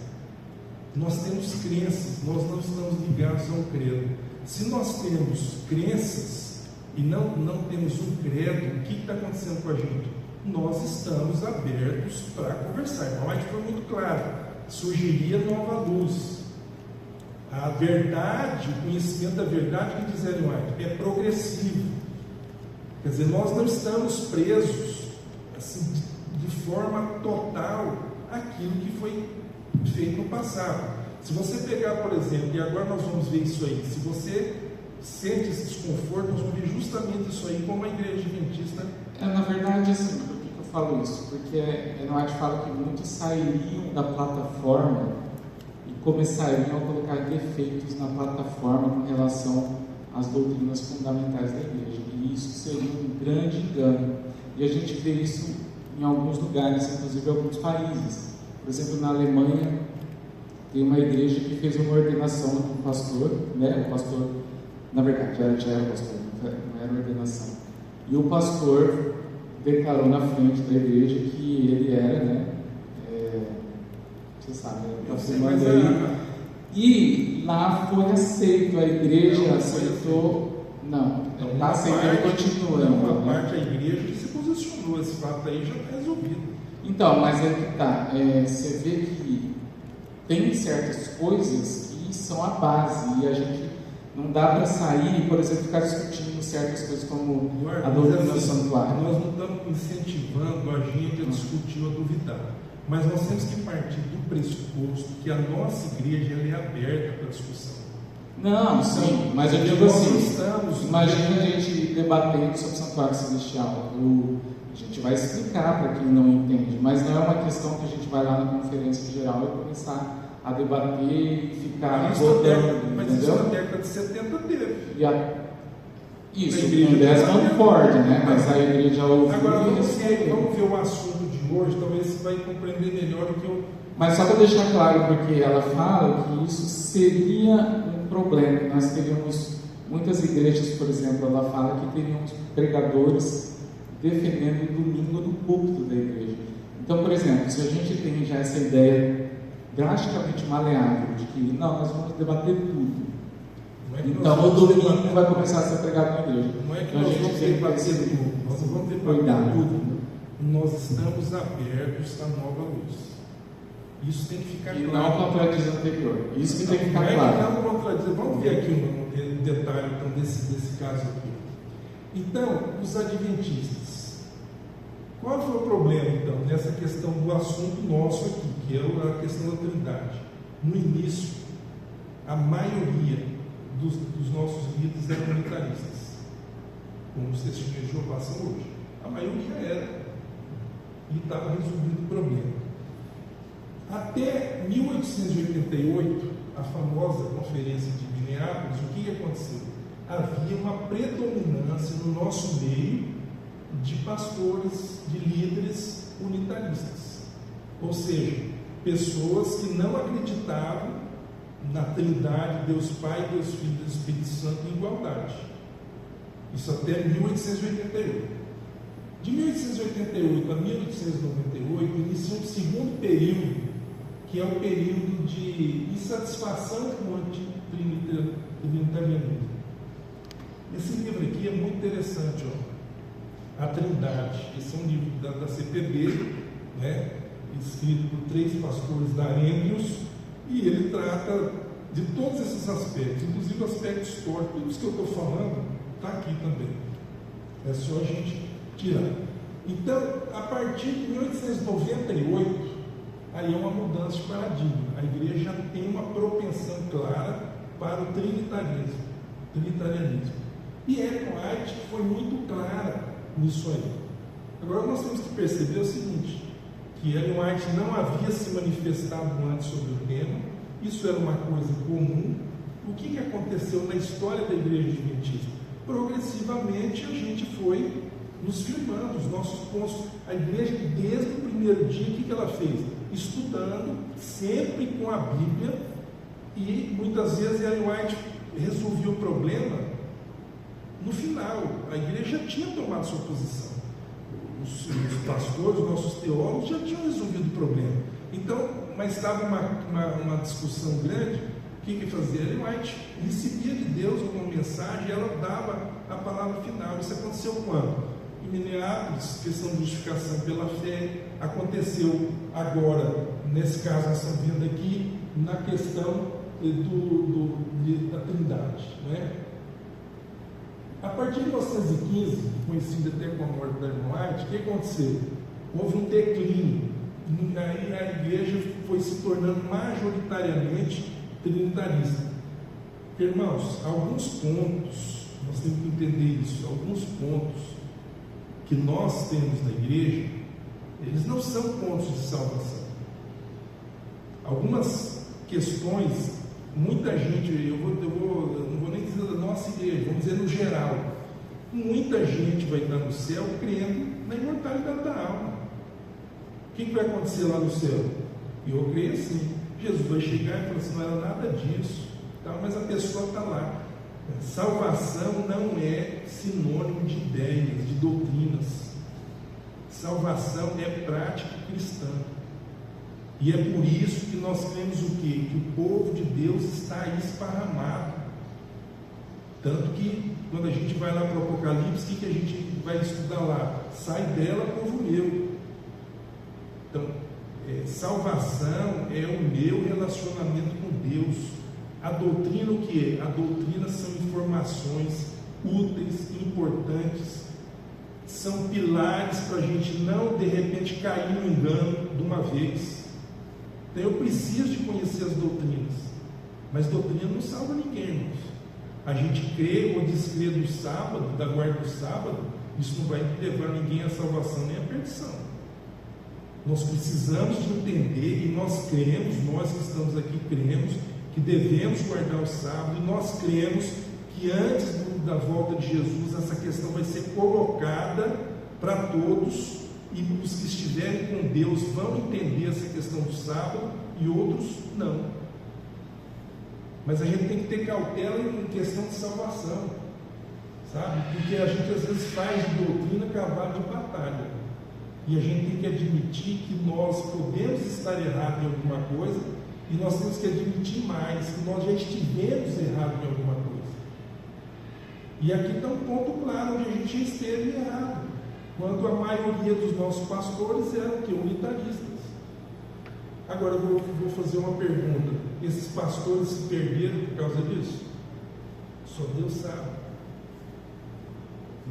Speaker 1: Nós temos crenças, nós não estamos ligados a um credo. Se nós temos crenças e não temos um credo, o que está acontecendo com a gente? Nós estamos abertos para conversar. A White foi muito claro, surgiria nova luz. A verdade, o conhecimento da verdade, que diz Ellen White, é progressivo. Quer dizer, nós não estamos presos assim, de forma total àquilo que foi feito no passado. Se você pegar, por exemplo, e agora nós vamos ver isso aí, se você sente esse desconforto, nós vamos ver justamente isso aí, como a igreja adventista.
Speaker 4: Na verdade, assim, por que eu falo isso? Porque Ellen White fala que muitos sairiam da plataforma e começariam a colocar defeitos na plataforma com relação às doutrinas fundamentais da igreja, e isso seria um grande engano, e a gente vê isso em alguns lugares, inclusive em alguns países. Por exemplo, na Alemanha tem uma igreja que fez uma ordenação com um pastor, né? O pastor, na verdade, já era pastor, não era ordenação, e o pastor declarou na frente da igreja que ele era, né? Você sabe, e lá foi aceito, a igreja aceitou. Não, está aceitando, continua.
Speaker 1: Uma parte da igreja que se posicionou, esse fato aí já está resolvido.
Speaker 4: Então, mas é que está, você vê que tem certas coisas que são a base, e a gente não dá para sair, por exemplo, ficar discutindo certas coisas como a doutrina do santuário.
Speaker 1: Nós não estamos incentivando a gente a discutir ou a duvidar, mas nós temos que partir do pressuposto que a nossa igreja ela é aberta para discussão.
Speaker 4: Não, sim, mas eu digo assim, imagina a
Speaker 1: gente
Speaker 4: gente debatendo sobre o santuário celestial. A gente vai explicar para quem não entende, mas não é uma questão que a gente vai lá na conferência geral e começar a debater e ficar rodando,
Speaker 1: mas
Speaker 4: entendeu?
Speaker 1: isso na década de 70 teve.
Speaker 4: Isso, em Desmond Ford, né? Mas a igreja ouviu.
Speaker 1: Agora vamos ver o assunto de hoje, talvez você vai compreender melhor do que eu.
Speaker 4: Mas só para deixar claro, porque ela fala que isso seria um problema. Nós teríamos muitas igrejas, por exemplo, ela fala que teríamos pregadores defendendo o domingo no púlpito da igreja. Então, por exemplo, se a gente tem já essa ideia drasticamente maleável de que não, nós vamos debater tudo. Então o domingo vai começar a ser pregado na igreja.
Speaker 1: Não é que
Speaker 4: então,
Speaker 1: nós vamos debater tudo, nós não vamos debater tudo. Nós estamos abertos à nova luz. Isso tem que ficar
Speaker 4: claro. E
Speaker 1: não
Speaker 4: contradiz o anterior. Isso que tem que ficar claro.
Speaker 1: Não contradiz. Vamos ver aqui um detalhe então, desse caso aqui. Então, os adventistas. Qual foi o problema, então, nessa questão do assunto nosso aqui, que é a questão da Trindade? No início, a maioria dos nossos líderes eram unitaristas, como os testemunhos de Jeová são hoje. A maioria era. E estava resolvido o problema. Até 1888, a famosa conferência de Minneapolis, o que aconteceu? Havia uma predominância no nosso meio de pastores, de líderes unitaristas. Ou seja, pessoas que não acreditavam na Trindade, Deus Pai, Deus Filho e Deus Espírito Santo em igualdade. Isso até 1888. De 1888 a 1898, inicia um segundo período, que é o período de insatisfação com o antitrinitarianismo. Esse livro aqui é muito interessante, ó. A Trindade. Esse é um livro da CPB, né? Escrito por 3 pastores da Andrews, e ele trata de todos esses aspectos, inclusive o aspecto histórico. Tudo isso que eu estou falando está aqui também. É só a gente tirar. Então, a partir de 1898, aí é uma mudança de paradigma. A igreja já tem uma propensão clara para o trinitarianismo. E Ellen White foi muito clara nisso aí. Agora nós temos que perceber o seguinte, que Ellen White não havia se manifestado antes sobre o tema, isso era uma coisa comum. O que aconteceu na história da igreja adventista? Progressivamente a gente foi nos firmando, os nossos pontos. A igreja, desde o primeiro dia, o que ela fez? Estudando, sempre com a Bíblia, e muitas vezes Ellen White resolvia o problema no final. A igreja já tinha tomado sua posição. Os pastores, os nossos teólogos já tinham resolvido o problema. Então, mas estava uma discussão grande. O que fazia? Ellen White recebia de Deus uma mensagem e ela dava a palavra final. Isso aconteceu quando? Em Minneapolis, questão de justificação pela fé. Aconteceu agora, nesse caso, nós estamos vendo aqui, na questão da Trindade, né? A partir de 1915, conhecido até com a morte da Ellen White, o que aconteceu? Houve um declínio. Aí a igreja foi se tornando majoritariamente trinitarista. Irmãos, alguns pontos, nós temos que entender isso, alguns pontos que nós temos na igreja, eles não são pontos de salvação. Algumas questões, muita gente, eu não vou nem dizer da nossa igreja, vamos dizer no geral, muita gente vai estar no céu crendo na imortalidade da alma. O que vai acontecer lá no céu? Eu creio assim, Jesus vai chegar e falar assim, não era nada disso, tá? Mas a pessoa está lá. Salvação não é sinônimo de ideias, de doutrinas. Salvação é prática cristã. E é por isso que nós cremos o quê? Que o povo de Deus está aí esparramado. Tanto que quando a gente vai lá para o Apocalipse, o que a gente vai estudar lá? Sai dela, povo meu. Então, salvação é o meu relacionamento com Deus. A doutrina o que é? A doutrina são informações úteis, importantes, são pilares para a gente não de repente cair no engano de uma vez. Então eu preciso de conhecer as doutrinas, mas doutrina não salva ninguém, irmãos. A gente crê ou descrê do sábado, da guarda do sábado, isso não vai levar ninguém à salvação nem à perdição. Nós precisamos de entender, e nós cremos, nós que estamos aqui cremos, que devemos guardar o sábado, e nós cremos que antes da volta de Jesus, essa questão vai ser colocada para todos, e os que estiverem com Deus vão entender essa questão do sábado, e outros não. Mas a gente tem que ter cautela em questão de salvação, sabe? Porque a gente às vezes faz de doutrina cavalo de batalha. E a gente tem que admitir que nós podemos estar errados em alguma coisa, e nós temos que admitir mais, que nós já estivemos errados em alguma coisa. E aqui está um ponto claro onde a gente esteve errado, quando a maioria dos nossos pastores eram unitaristas. Agora eu vou fazer uma pergunta: esses pastores se perderam por causa disso? Só Deus sabe.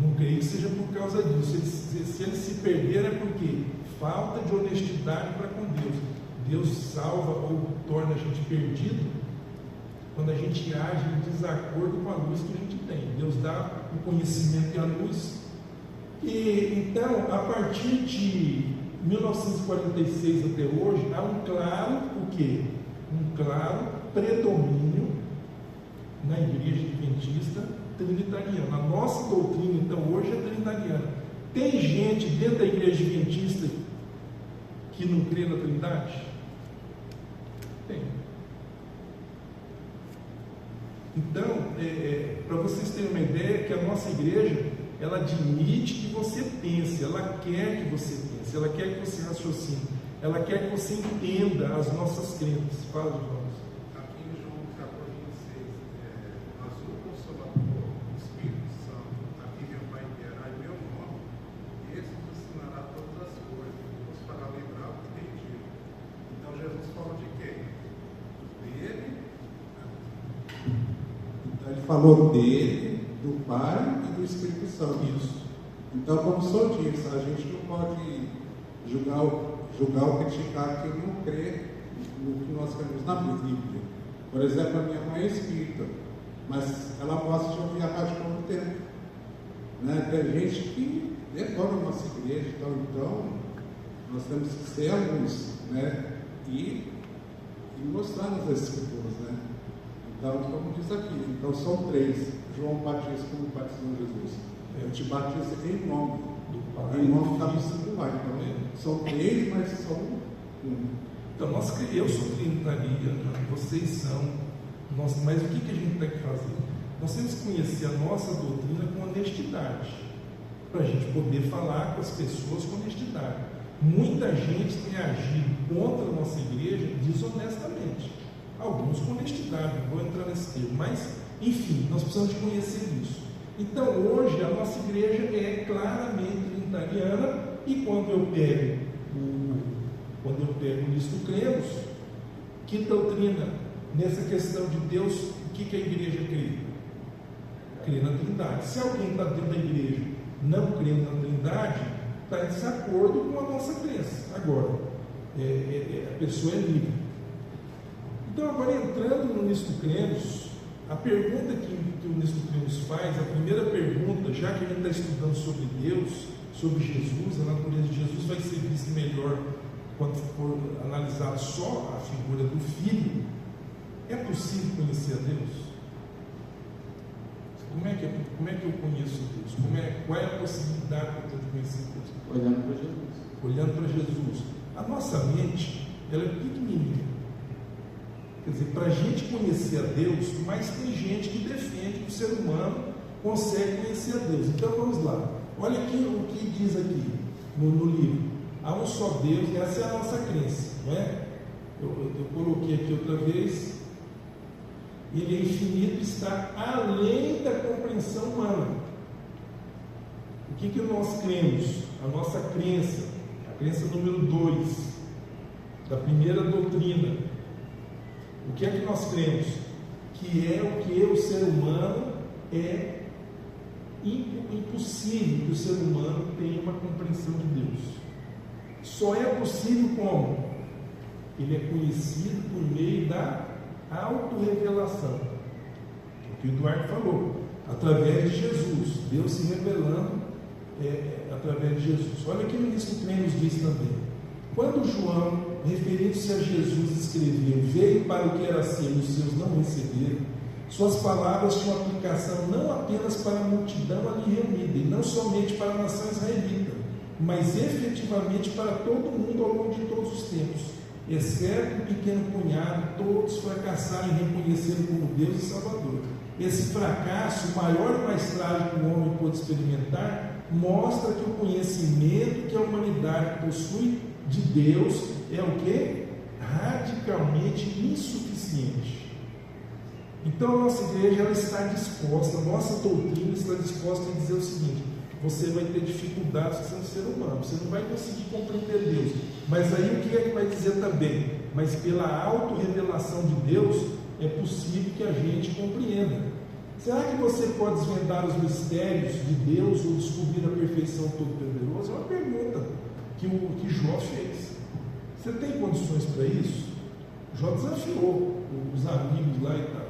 Speaker 1: Não creio que seja por causa disso. Se eles se perderam é porque falta de honestidade para com Deus. Deus salva ou torna a gente perdido quando a gente age em desacordo com a luz que a gente tem. Deus dá o conhecimento e a luz. E então, a partir de 1946 até hoje, há um claro o quê? Um claro predomínio na igreja adventista trinitariana. A nossa doutrina, então, hoje é trinitariana. Tem gente dentro da igreja adventista que não crê na Trindade? Tem. Então, para vocês terem uma ideia, que a nossa igreja, ela admite que você pense, ela quer que você pense, ela quer que você raciocine, ela quer que você entenda as nossas crenças. Fala, irmãos.
Speaker 5: Aqui em João 14:26, mas o Consolador, o Espírito Santo, a quem meu Pai enviará em meu nome, esse vos ensinará todas as coisas, vos fará lembrar o que tem dito. Então Jesus fala de quem? Dele.
Speaker 6: Então ele falou dele, do Pai e do Espírito Santo.
Speaker 1: Isso.
Speaker 5: Então, como o senhor disse, a gente não pode julgar ou criticar quem não crê no que nós temos na Bíblia. Por exemplo, a minha mãe é espírita, mas ela gosta de ouvir a rádio todo o tempo. Né? Tem gente que decora a nossa igreja, então nós temos que ser alguns, né? E mostrar nas escrituras, né? Então, como diz aqui, então são 3. João batiza como batizou Jesus. Eu te batizo em nome do Pai, em nome da missão do Pai. Então, são 3, mas são 1.
Speaker 1: Então, eu sou trinitariano, vocês são, mas o que a gente tem que fazer? Nós temos que conhecer a nossa doutrina com honestidade, para a gente poder falar com as pessoas com honestidade. Muita gente tem agido contra a nossa igreja desonestamente, alguns com honestidade, não vou entrar nesse termo, mas, enfim, nós precisamos de conhecer isso. Então, hoje, a nossa igreja é claramente trinitariana, e quando eu pego o Nisto Cremos, que doutrina nessa questão de Deus, o que a igreja crê? Crê na Trindade. Se alguém está dentro da igreja não crendo na Trindade, está em desacordo com a nossa crença. Agora, a pessoa é livre. Então, agora entrando no Nisto Cremos, a pergunta que o Nisto Cremos faz, a primeira pergunta, já que a gente está estudando sobre Deus, sobre Jesus, a natureza de Jesus vai ser vista melhor quando for analisar só a figura do Filho. É possível conhecer a Deus? Como é que eu conheço Deus? Qual é a possibilidade que eu tenho de conhecer Deus?
Speaker 4: Olhando para Jesus.
Speaker 1: Olhando para Jesus. A nossa mente, ela é pequenininha. Quer dizer, para a gente conhecer a Deus, mas tem gente que defende que o ser humano consegue conhecer a Deus. Então vamos lá. Olha aqui o que diz aqui no livro. Há um só Deus, essa é a nossa crença, não é? Eu coloquei aqui outra vez. Ele é infinito, está além da compreensão humana. O que nós cremos? A nossa crença, a crença número 2, da primeira doutrina. O que é que nós cremos? Que é o que o ser humano é impossível que o ser humano tenha uma compreensão de Deus. Só é possível como? Ele é conhecido por meio da autorrevelação. O que o Eduardo falou, através de Jesus, Deus se revelando através de Jesus. Olha aqui no Nisto Cremos diz também. Quando João, referindo-se a Jesus, escreveu: veio para o que era seu e os seus não receberam, suas palavras tinham aplicação não apenas para a multidão ali reunida, e não somente para a nação israelita, mas efetivamente para todo mundo ao longo de todos os tempos. Exceto um pequeno punhado, todos fracassaram em reconhecê-lo como Deus e Salvador. Esse fracasso, o maior e mais trágico que o homem pôde experimentar, mostra que o conhecimento que a humanidade possui de Deus é o quê? Radicalmente insuficiente. Então a nossa igreja ela está disposta, a nossa doutrina está disposta a dizer o seguinte: você vai ter dificuldades sendo ser humano, você não vai conseguir compreender Deus. Mas aí o que é que vai dizer também? Mas pela autorrevelação de Deus é possível que a gente compreenda. Será que você pode desvendar os mistérios de Deus ou descobrir a perfeição todo-poderosa? É uma pergunta que Jó fez. Você tem condições para isso? Jó desafiou os amigos lá e tal.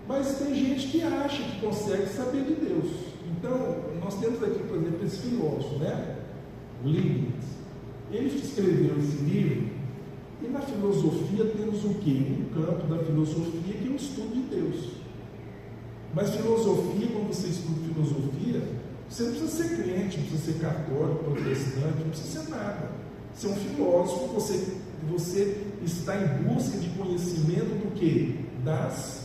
Speaker 1: Mas tem gente que acha que consegue saber de Deus. Então, nós temos aqui, por exemplo, esse filósofo, né? O Leibniz. Ele escreveu esse livro, e na filosofia temos o quê? Um campo da filosofia que é o estudo de Deus. Mas filosofia, quando você estuda filosofia, você não precisa ser crente, não precisa ser católico, protestante, não precisa ser nada. Você é um filósofo, você está em busca de conhecimento do quê? Das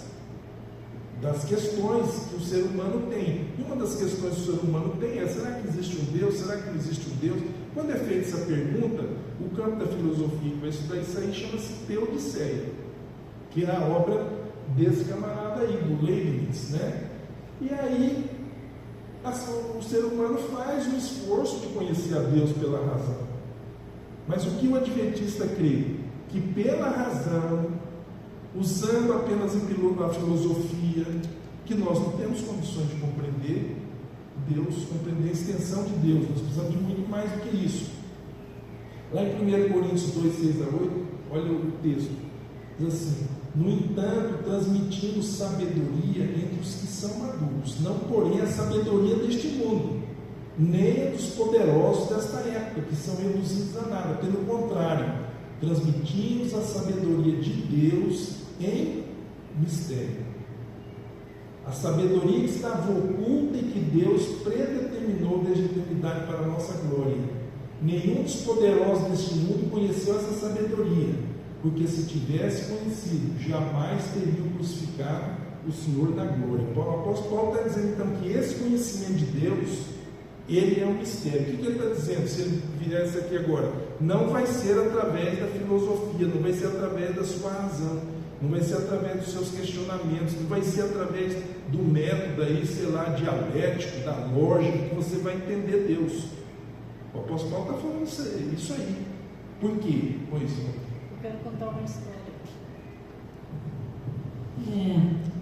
Speaker 1: questões que o ser humano tem. E uma das questões que o ser humano tem é: será que existe um Deus? Será que não existe um Deus? Quando é feita essa pergunta, o campo da filosofia que vai estudar isso aí chama-se Teodiceia, que é a obra desse camarada aí, do Leibniz, né? E aí o ser humano faz um esforço de conhecer a Deus pela razão. Mas o que o adventista crê? Que pela razão, usando apenas a filosofia, que nós não temos condições de compreender, Deus, compreender a extensão de Deus. Nós precisamos de muito mais do que isso. Lá em 1 Coríntios 2, 6 a 8, olha o texto, diz assim: no entanto, transmitimos sabedoria entre os que são maduros, não porém a sabedoria deste mundo, nem a dos poderosos desta época, que são reduzidos a nada. Pelo contrário, transmitimos a sabedoria de Deus em mistério. A sabedoria que estava oculta e que Deus predeterminou desde a eternidade para a nossa glória. Nenhum dos poderosos deste mundo conheceu essa sabedoria, porque se tivesse conhecido, jamais teriam crucificado o Senhor da glória. O apóstolo Paulo está dizendo então que esse conhecimento de Deus, ele é um mistério. O que ele está dizendo? Se ele viesse aqui agora, não vai ser através da filosofia, não vai ser através da sua razão, não vai ser através dos seus questionamentos, não vai ser através do método aí, sei lá, dialético, da lógica, que você vai entender Deus. O apóstolo Paulo está falando isso aí. Por quê? Pois
Speaker 3: Eu quero contar uma história.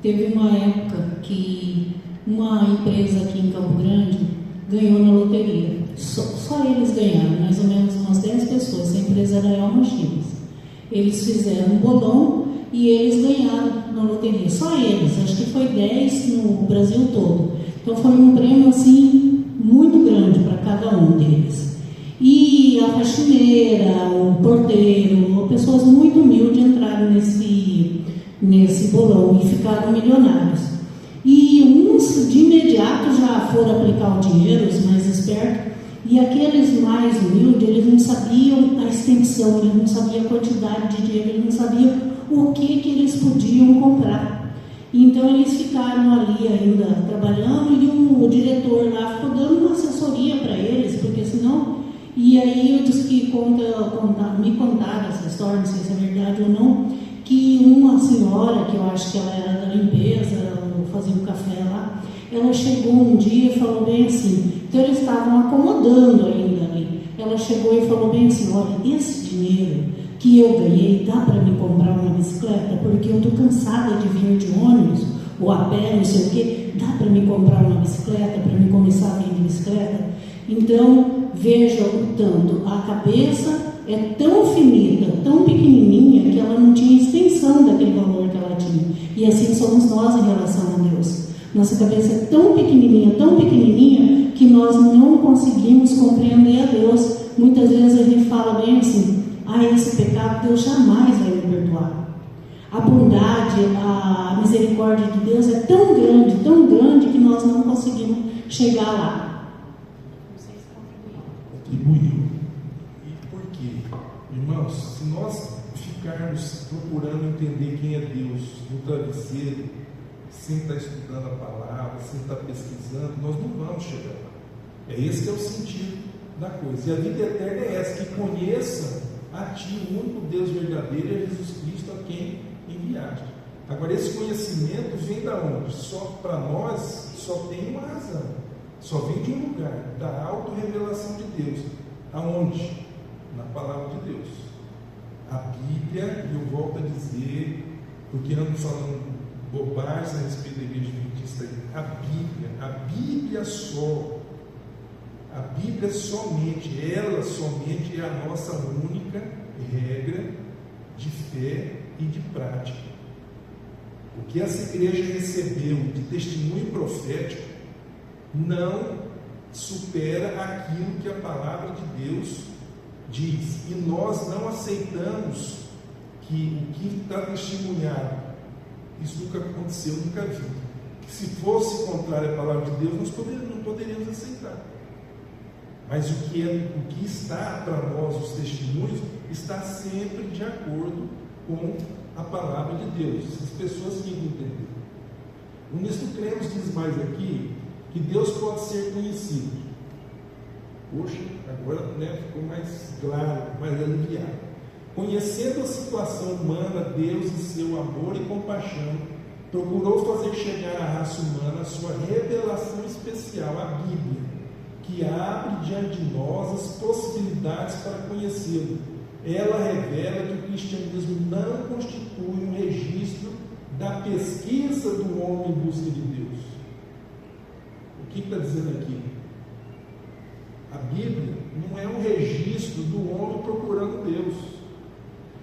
Speaker 6: Teve uma época que uma empresa aqui em Campo Grande ganhou na loteria. Só eles ganharam, mais ou menos umas 10 pessoas. A empresa era Real Machines. Eles fizeram um bolão e eles ganharam na loteria. Só eles, acho que foi 10 no Brasil todo. Então foi um prêmio assim muito grande para cada um deles. E a faxineira, o porteiro, pessoas muito humildes entraram nesse bolão e ficaram milionários. E uns de imediato já foram aplicar o dinheiro, os mais espertos, e aqueles mais humildes, eles não sabiam a extensão, eles não sabiam a quantidade de dinheiro, eles não sabiam o que eles podiam comprar. Então eles ficaram ali ainda trabalhando e o diretor lá ficou dando uma assessoria para eles, porque senão... E aí eu disse que me contaram essa história, não sei se é verdade ou não, que uma senhora, que eu acho que ela era da limpeza, fazia um café lá, ela chegou um dia e falou bem assim, então eles estavam acomodando ainda ali, ela chegou e falou bem assim, olha, esse dinheiro que eu ganhei, dá para me comprar uma bicicleta? Porque eu estou cansada de vir de ônibus, ou a pé, não sei o quê, dá para me comprar uma bicicleta, para me começar a vir de bicicleta? Então, veja o tanto, a cabeça é tão finita, tão pequenininha, que ela não tinha extensão daquele valor que ela tinha. E assim somos nós em relação a Deus. Nossa cabeça é tão pequenininha, que nós não conseguimos compreender a Deus. Muitas vezes a gente fala bem assim, esse pecado Deus jamais vai me perdoar. A bondade, a misericórdia de Deus é tão grande, que nós não conseguimos chegar lá.
Speaker 1: Contribuiu. E por quê? Irmãos, se nós ficarmos procurando entender quem é Deus no travesseiro, sem estar estudando a palavra, sem estar pesquisando, nós não vamos chegar lá. É esse que é o sentido da coisa. E a vida eterna é essa, que conheça a Ti, o único Deus verdadeiro, é Jesus Cristo, a quem enviaste. Agora, esse conhecimento vem da onde? Só para nós, só tem uma razão. Só vem de um lugar, da autorrevelação de Deus. Aonde? Na palavra de Deus. A Bíblia, e eu volto a dizer, porque não estou falando bobagem a respeito da igreja adventista, a Bíblia somente, ela somente é a nossa única regra de fé e de prática. O que essa igreja recebeu de testemunho profético não supera aquilo que a palavra de Deus diz, e nós não aceitamos que o que está testemunhado, isso nunca aconteceu, nunca vi, que se fosse contrário à palavra de Deus, nós não poderíamos aceitar. Mas o que está para nós, os testemunhos, está sempre de acordo com a palavra de Deus. As pessoas têm que entender. O Nisto Cremos diz mais aqui que Deus pode ser conhecido. Poxa, agora ficou mais claro, mais aliviado. Conhecendo a situação humana, Deus em seu amor e compaixão procurou fazer chegar à raça humana a sua revelação especial, a Bíblia, que abre diante de nós as possibilidades para conhecê-lo. Ela revela que o cristianismo não constitui um registro da pesquisa do homem em busca de Deus. O que está dizendo aqui? A Bíblia não é um registro do homem procurando Deus.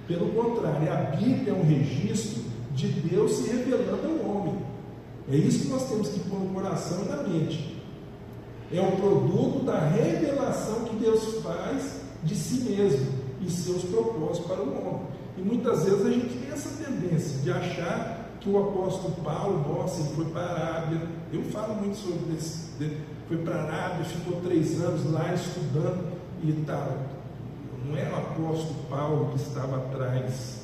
Speaker 1: Pelo contrário, a Bíblia é um registro de Deus se revelando ao homem. É isso que nós temos que pôr no coração e na mente. É o produto da revelação que Deus faz de si mesmo e seus propósitos para o homem. E muitas vezes a gente tem essa tendência de achar que o apóstolo Paulo, nossa, ele foi para a Arábia. Eu falo muito sobre isso. Foi para a Arábia, ficou 3 anos lá estudando e tal. Não era o apóstolo Paulo que estava atrás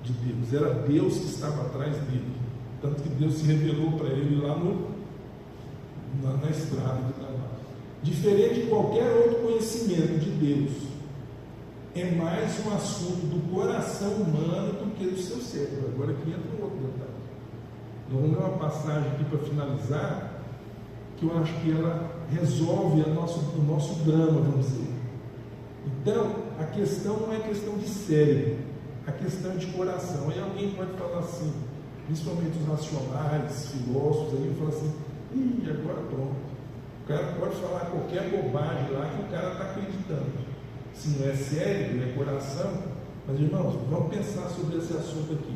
Speaker 1: de Deus, era Deus que estava atrás dele. Tanto que Deus se revelou para ele lá na estrada de Damasco. Diferente de qualquer outro conhecimento de Deus, é mais um assunto do coração humano do que do seu cérebro. Agora aqui entra um outro detalhe. Nós vamos ver uma passagem aqui para finalizar, que eu acho que ela resolve o nosso drama, vamos dizer. Então, a questão não é questão de cérebro, a questão é de coração. Aí alguém pode falar assim, principalmente os racionais, filósofos, aí falam assim, agora pronto. O cara pode falar qualquer bobagem lá que o cara está acreditando. Se não é cérebro, é coração. Mas, irmãos, vamos pensar sobre esse assunto aqui.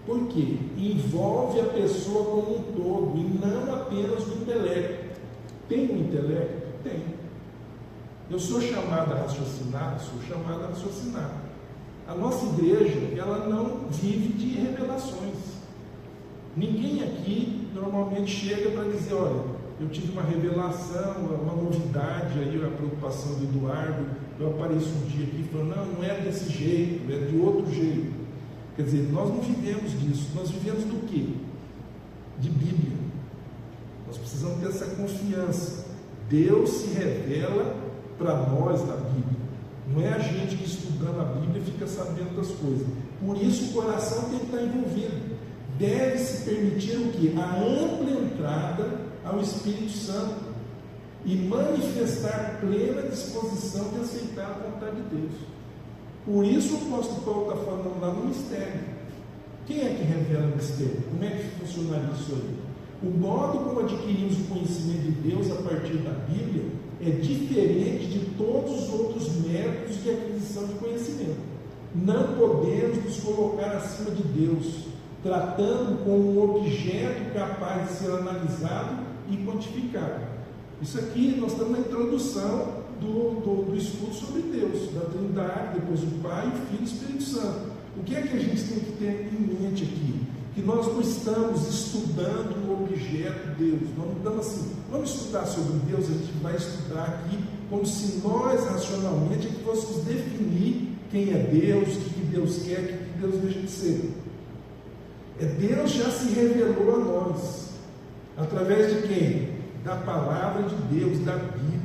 Speaker 1: Por quê? Envolve a pessoa como um todo e não apenas o intelecto. Tem um intelecto? Tem. Eu sou chamado a raciocinar? Sou chamado a raciocinar. A nossa igreja, ela não vive de revelações. Ninguém aqui normalmente chega para dizer, olha, eu tive uma revelação, uma novidade, aí a preocupação do Eduardo, eu apareço um dia aqui e falo, não é desse jeito, é de outro jeito. Quer dizer, nós não vivemos disso, nós vivemos do quê? De Bíblia. Nós precisamos ter essa confiança. Deus se revela para nós na Bíblia. Não é a gente que estudando a Bíblia fica sabendo das coisas. Por isso o coração tem que estar envolvido. Deve-se permitir o quê? A ampla entrada ao Espírito Santo e manifestar plena disposição de aceitar a vontade de Deus. Por isso o apóstolo Paulo está falando lá no mistério. Quem é que revela o mistério? Como é que funcionaria isso aí? O modo como adquirimos o conhecimento de Deus a partir da Bíblia é diferente de todos os outros métodos de aquisição de conhecimento. Não podemos nos colocar acima de Deus, tratando como um objeto capaz de ser analisado e quantificado. Isso aqui nós estamos na introdução do estudo sobre Deus, da Trindade, depois o Pai, o Filho e o Espírito Santo. O que é que a gente tem que ter em mente aqui? Que nós não estamos estudando um objeto Deus. Nós não estamos assim, vamos estudar sobre Deus, a gente vai estudar aqui como se nós racionalmente fôssemos definir quem é Deus, o que Deus quer, o que Deus deixa de ser. Deus já se revelou a nós. Através de quem? Da palavra de Deus, da Bíblia.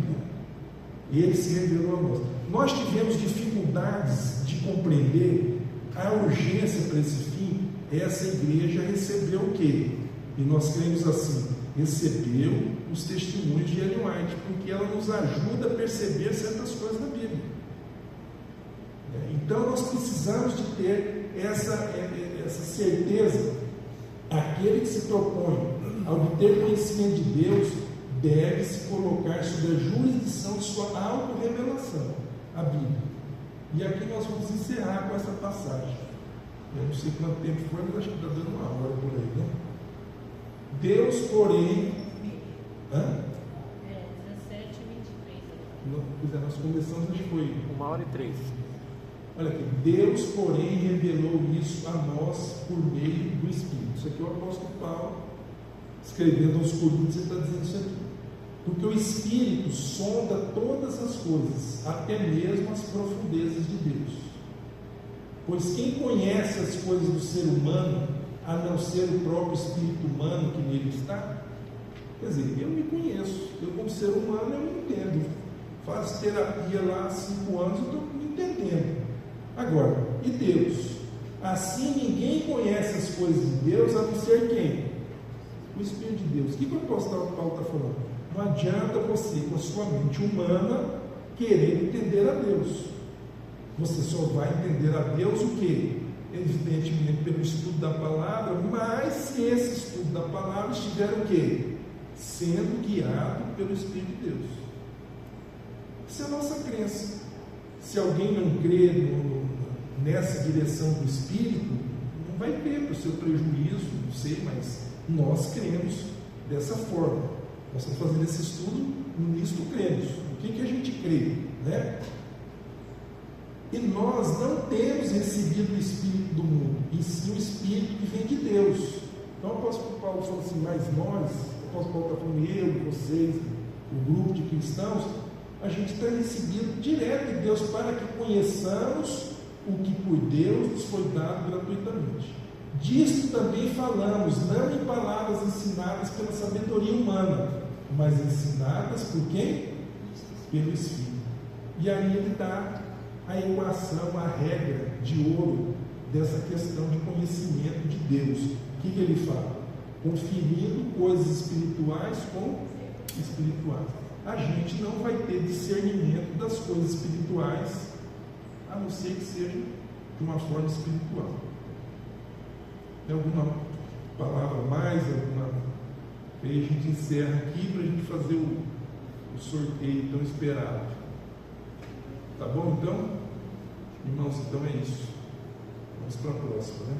Speaker 1: Ele se revelou a nós. Nós tivemos dificuldades de compreender a urgência para esse fim. Essa igreja recebeu o quê? E nós cremos assim, recebeu os testemunhos de Ellen White, porque ela nos ajuda a perceber certas coisas da Bíblia. Então nós precisamos de ter essa certeza. Aquele que se propõe a obter conhecimento de Deus deve se colocar sob a jurisdição de sua autorrevelação, a Bíblia. E aqui nós vamos encerrar com essa passagem. Eu não sei quanto tempo foi, mas acho que está dando uma hora por aí, né? Deus, porém...
Speaker 3: 17h23.
Speaker 1: Nós começamos, acho que foi...
Speaker 2: 1h03.
Speaker 1: Olha aqui, Deus, porém, revelou isso a nós por meio do Espírito. Isso aqui é o apóstolo Paulo, escrevendo aos Coríntios, ele está dizendo isso aqui. Porque o Espírito sonda todas as coisas, até mesmo as profundezas de Deus. Pois quem conhece as coisas do ser humano, a não ser o próprio Espírito humano que nele está? Quer dizer, eu me conheço, eu como ser humano eu me entendo. Faço terapia lá há 5 anos, eu estou me entendendo. Agora, e Deus? Assim ninguém conhece as coisas de Deus, a não ser quem? O Espírito de Deus. O que o apóstolo Paulo está falando? Não adianta você, com a sua mente humana, querer entender a Deus. Você só vai entender a Deus o quê? Evidentemente pelo estudo da palavra, mas se esse estudo da palavra estiver o quê? sendo guiado pelo Espírito de Deus. Essa é a nossa crença. Se alguém não crê nessa direção do Espírito, não vai crer para o seu prejuízo, não sei, mas nós cremos dessa forma. Nós estamos fazendo esse estudo, nisto cremos. O que a gente crê, né? E nós não temos recebido o Espírito do mundo, e sim o Espírito que vem de Deus. Então o apóstolo Paulo falou assim, mas nós, o apóstolo Paulo está falando, eu, vocês, o grupo de cristãos, a gente está recebido direto de Deus para que conheçamos o que por Deus nos foi dado gratuitamente. Disto também falamos, não em palavras ensinadas pela sabedoria humana, mas ensinadas por quem? Pelo Espírito. E aí ele dá a equação, a regra de ouro dessa questão de conhecimento de Deus. O que ele fala? Conferindo coisas espirituais com espirituais. A gente não vai ter discernimento das coisas espirituais, a não ser que seja de uma forma espiritual. Tem alguma palavra a mais? E aí a gente encerra aqui para a gente fazer o sorteio tão esperado. Tá bom, então? Irmãos, então é isso. Vamos para a próxima, né?